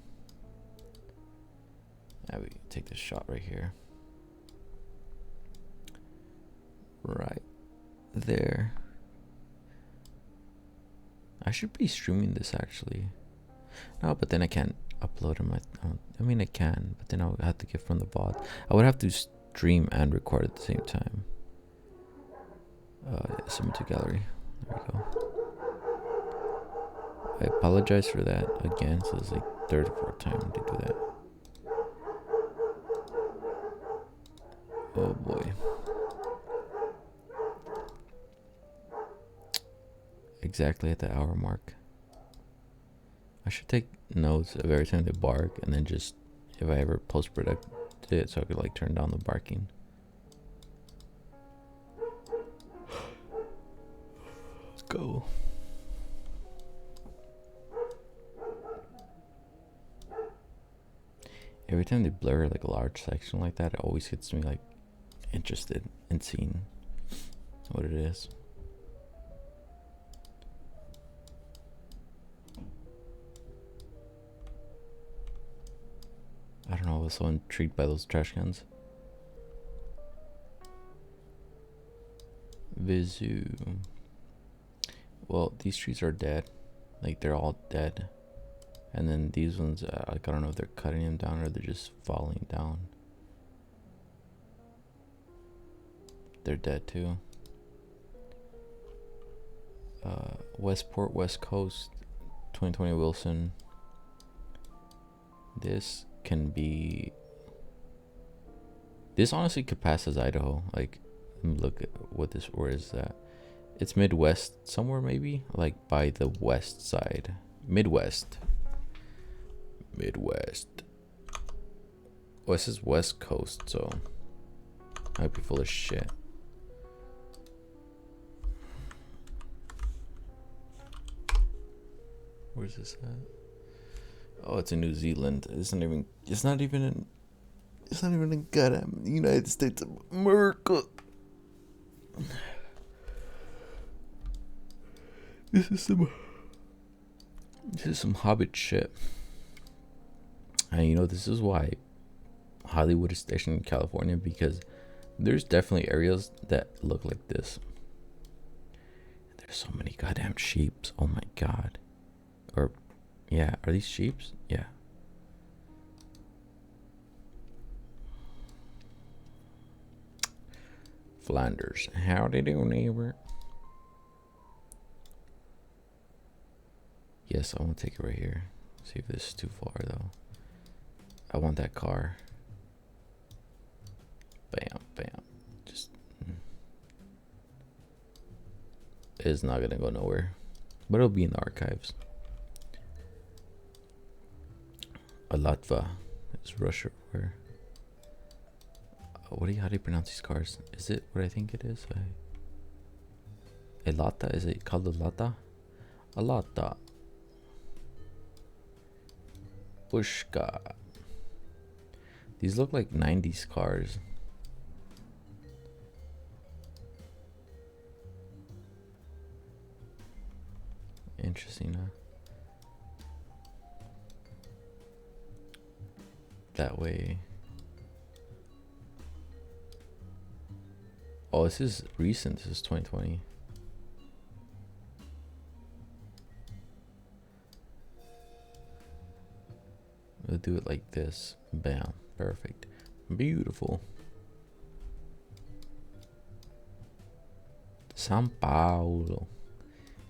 Now we take this shot right here. Right there. I should be streaming this actually. No, but then I can't upload on my... I mean, I can, but then I would have to get from the VOD. I would have to stream and record at the same time. Submit to gallery. There we go. I apologize for that again. So it's like 3rd or 4th time to do that. Oh boy. Exactly at the hour mark. I should take notes of every time they bark, and then just, if I ever post-product it, so I could like turn down the barking. Let's go. Every time they blur like a large section like that, it always hits me like interested in seeing what it is. I don't know, I was so intrigued by those trash cans. Vizu. Well, these trees are dead. Like, they're all dead. And then these ones, like, I don't know if they're cutting them down or they're just falling down. They're dead too. Westport, West Coast, 2020 Wilson. This can be. This honestly could pass as Idaho. Like, look at what this. Where is that? It's Midwest somewhere, maybe, like by the west side. Midwest. Oh, this is West Coast, so might be full of shit. Where's this at? Oh, it's in New Zealand. It's not even in goddamn United States of America. This is some Hobbit shit. And this is why Hollywood is stationed in California, because there's definitely areas that look like this. There's so many goddamn sheeps. Oh my god. Or, yeah, are these sheeps? Yeah. Flanders. Howdy do, neighbor. Yes, I want to take it right here. See if this is too far, though. I want that car. Bam, bam. Just. It's not going to go nowhere. But it'll be in the archives. Latva. It's Russia. Where? How do you pronounce these cars? Is it what I think it is? Elata? Is it called Elata? Alata. Pushka. These look like 90s cars. Interesting, huh? That way. Oh, this is recent. This is 2020. We'll do it like this. Bam. Perfect. Beautiful. São Paulo.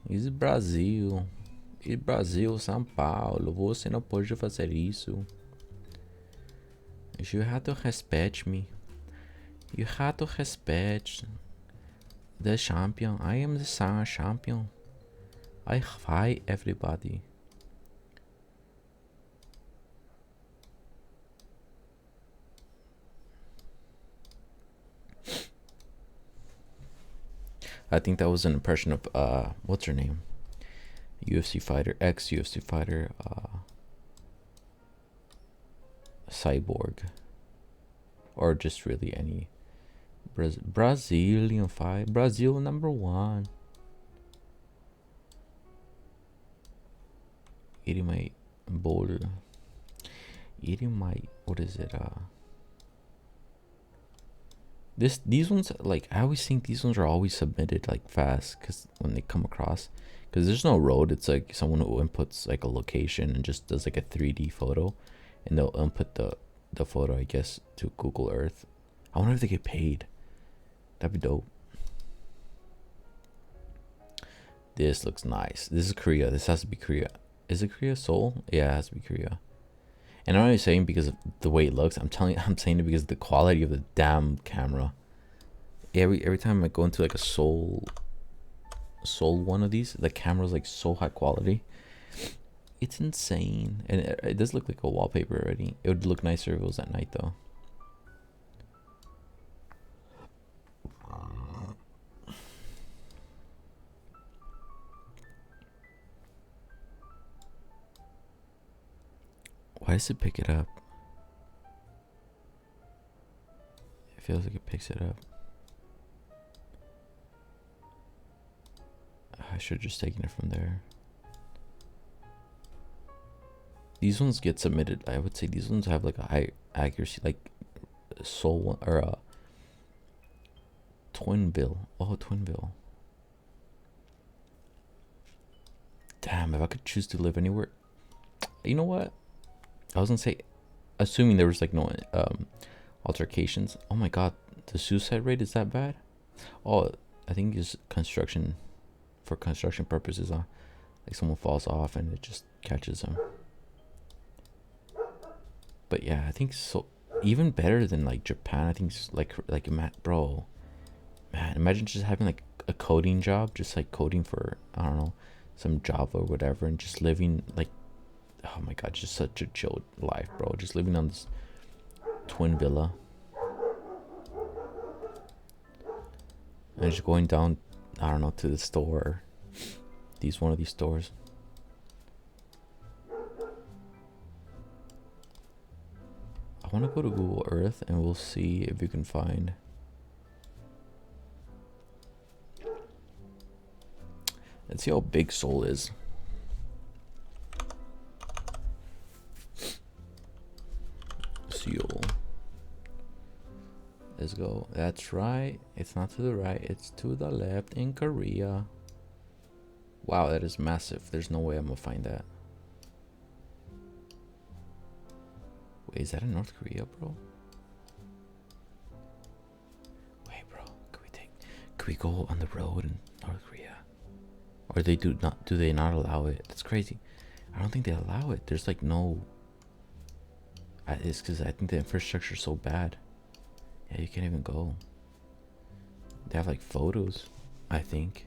Isso Brasil. E Brasil, São Paulo. Você não pode fazer isso. You have to respect me. You have to respect the champion. I am the champion. I fight everybody. I think that was an impression of what's her name? UFC fighter, ex-UFC fighter, Cyborg, or just really any Brazilian fight. Brazil #1. Eating my bowl. Eating my, what is it? These ones, like, I always think these ones are always submitted like fast, because when they come across, because there's no road. It's like someone who inputs like a location and just does like a 3D photo, and they'll input the photo, I guess, to Google Earth. I wonder if they get paid. That'd be dope. This looks nice. This is Korea. This has to be Korea. Is it Korea? Seoul? Yeah, it has to be Korea. And I'm not even saying because of the way it looks. I'm saying it because of the quality of the damn camera. Every time I go into like a Seoul one of these, the camera's like so high quality. It's insane. And it does look like a wallpaper already. It would look nicer if it was at night though. Why does it pick it up? feels like it picks it up. I should have just taken it from there. These ones get submitted. I would say these ones have like a high accuracy, like Soul one or Twinville. Oh, Twinville. Damn, if I could choose to live anywhere. You know what? I was gonna say, assuming there was like no altercations. Oh my god, the suicide rate is that bad? Oh, I think it's construction, for construction purposes. Like someone falls off and it just catches them. But yeah, I think so. Even better than like Japan. I think like bro, man, imagine just having like a coding job, just like coding for, I don't know, some Java or whatever, and just living like, oh my god, just such a chill life, bro. Just living on this twin villa and just going down, I don't know, to the store, one of these stores. I want to go to Google Earth and we'll see if you can find. Let's see how big Seoul is. Seoul. Let's go. That's right. It's not to the right. It's to the left in Korea. Wow, that is massive. There's no way I'm gonna find that. Wait, is that in North Korea, bro? Wait, bro. Could we go on the road in North Korea? Or do they not allow it? That's crazy. I don't think they allow it. There's like no. It's because I think the infrastructure is so bad. Yeah, you can't even go. They have like photos, I think.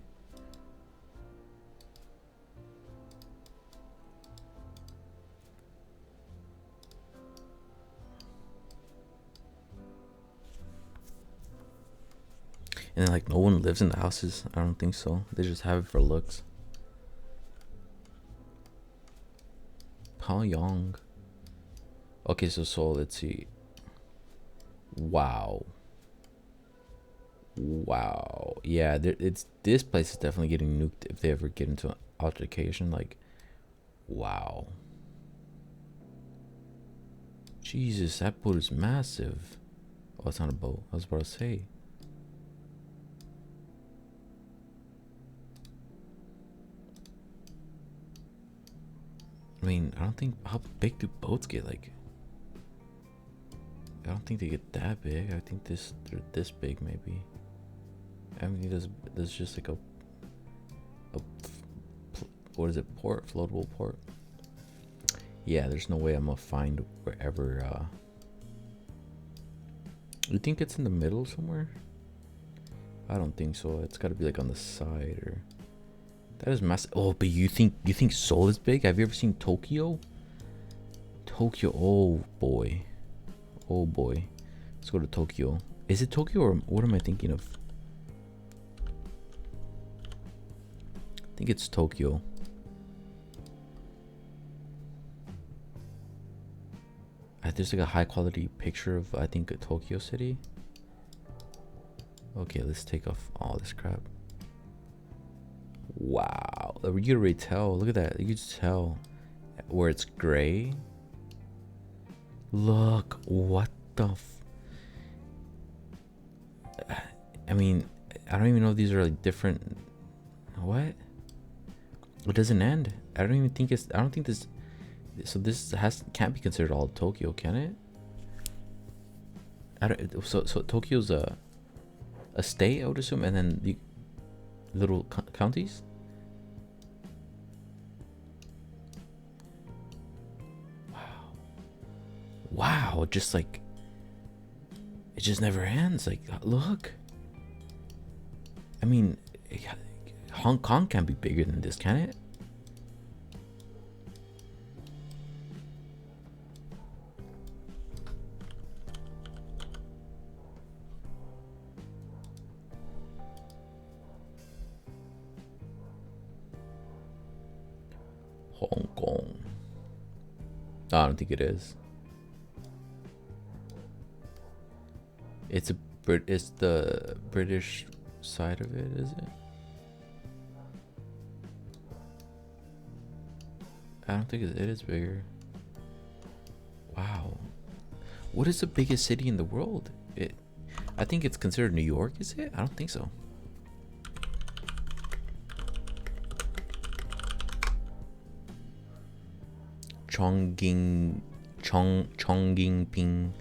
And then like no one lives in the houses. I don't think so. They just have it for looks. Pyongyang. Okay, so let's see. Wow. Yeah, this place is definitely getting nuked if they ever get into an altercation. Like, wow. Jesus, that boat is massive. Oh, it's not a boat. I was about to say. I mean, I don't think, how big do boats get? Like, I don't think they get that big. I think they're this big maybe. I mean, there's just like a what is it? Port, floatable port. Yeah, there's no way I'm gonna find wherever. You think it's in the middle somewhere? I don't think so. It's got to be like on the side or. That is massive. Oh, but you think Seoul is big? Have you ever seen Tokyo? Tokyo. Oh boy. Let's go to Tokyo. Is it Tokyo or what am I thinking of? I think it's Tokyo. There's like a high quality picture of, I think, a Tokyo city. Okay, let's take off all this crap. Wow, you can already tell. Look at that. You can just tell where it's gray. Look, what the I mean, I don't even know if these are like different. What? It doesn't end. I don't even think it's. I don't think this. So this can't be considered all of Tokyo, can it? I don't. So Tokyo's a state, I would assume, and then the little counties. Wow, just like it just never ends. Like, look. I mean, Hong Kong can't be bigger than this, can it? Hong Kong. No, I don't think it is. It's It's the British side of it, is it? I don't think it is bigger. Wow. What is the biggest city in the world? I think it's considered New York, is it? I don't think so. Chongqing Ping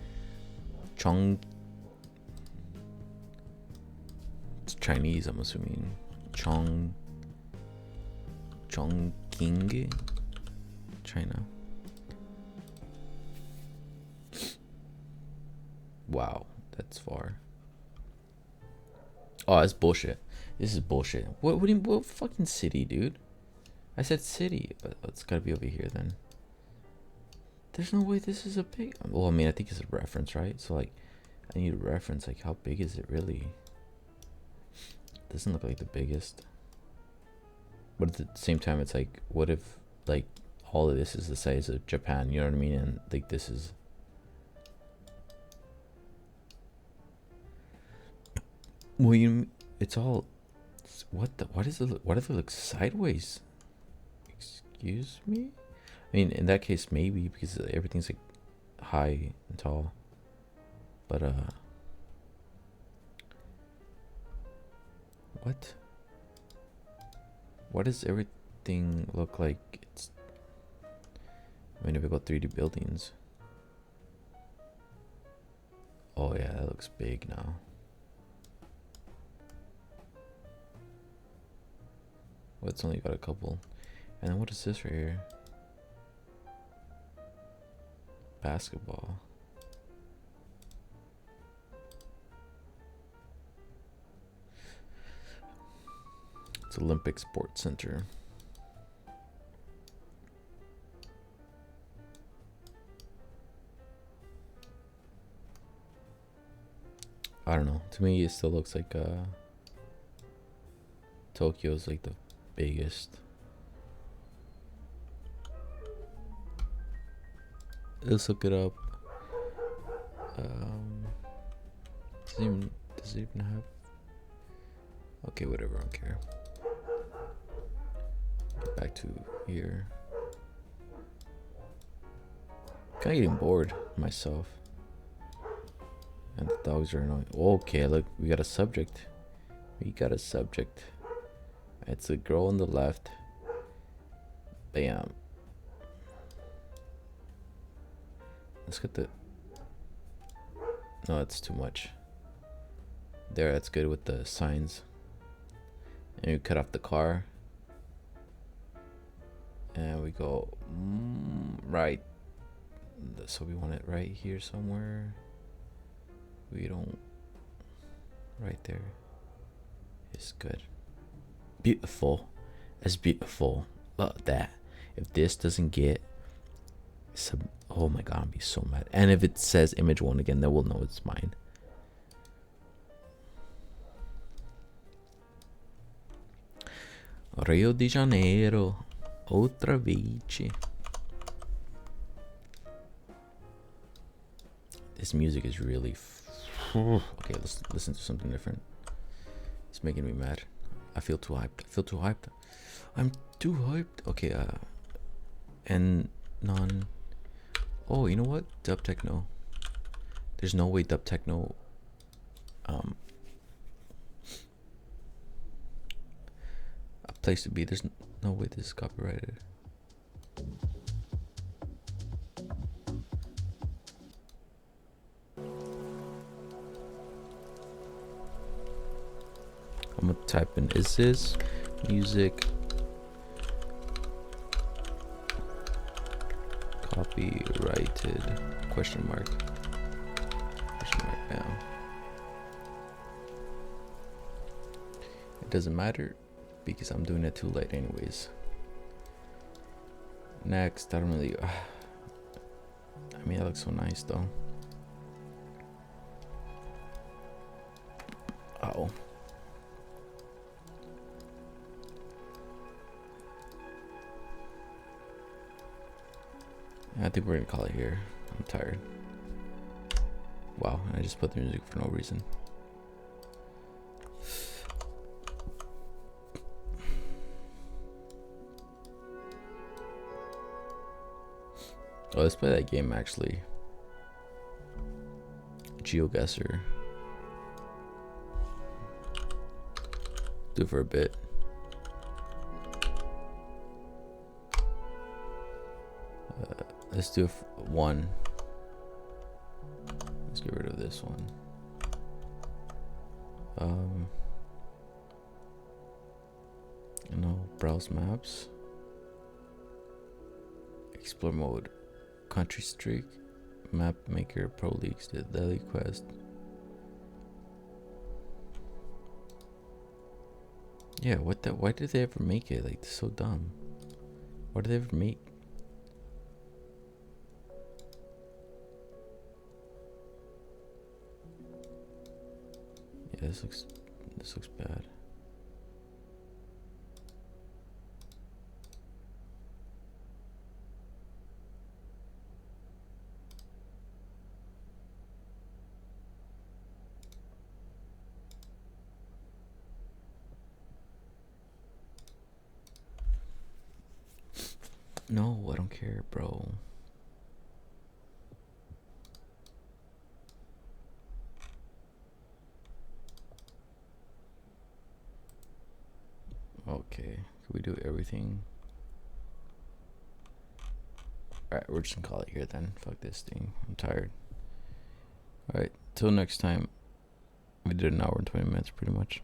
Chong. It's Chinese, I'm assuming. Chongqing, China. Wow, that's far. Oh, that's bullshit. This is bullshit. What fucking city, dude? I said city, but it's gotta be over here then. There's no way this is a big. Well, I mean, I think it's a reference, right? So like, I need a reference. Like, how big is it really? Doesn't look like the biggest. But at the same time, it's like, what if like all of this is the size of Japan? You know what I mean? And like this is. Well, it's all. What is it? What if it looks sideways? Excuse me. I mean, in that case, maybe because everything's like high and tall. But what? What does everything look like? It's. I mean, if we got 3D buildings. Oh yeah, that looks big now. Well, it's only got a couple. And then what is this right here? Basketball. It's Olympic Sports Center. I don't know. To me, it still looks like Tokyo's like the biggest. Let's look it up. Does it even have? Okay, whatever. I don't care. Get back to here. Kind of getting bored myself. And the dogs are annoying. Okay, look, we got a subject. It's a girl on the left. Bam. Let's get the. No, that's too much. There, that's good with the signs. And we cut off the car. And we go right. So we want it right here somewhere. We don't. Right there. It's good. Beautiful. It's beautiful. Look at that. If this doesn't get oh my god, I'll be so mad. And if it says image 1 again, then we'll know it's mine. Rio de Janeiro. Outra vez. This music is really okay, let's listen to something different. It's making me mad. I feel too hyped. I'm too hyped. Okay, and non. Oh, you know what? Dub techno. There's no way dub techno. A place to be. There's no way this is copyrighted. I'm gonna type in, is this music copyrighted? Question mark. Yeah. It doesn't matter because I'm doing it too late anyways. Next, I don't really. I mean, that looks so nice though. Oh. I think we're gonna call it here. I'm tired. Wow, I just put the music for no reason. Oh, let's play that game actually. GeoGuessr. Do it for a bit. Let's do one. Let's get rid of this one. Browse maps. Explore mode. Country streak. Map maker. Pro leagues. The daily quest. Yeah, what the? Why did they ever make it? Like, so dumb. Why did they ever make? Yeah, this looks bad. No, I don't care, bro. Okay, can we do everything? Alright, we're just gonna call it here then. Fuck this thing. I'm tired. Alright, till next time. We did an hour and 20 minutes pretty much.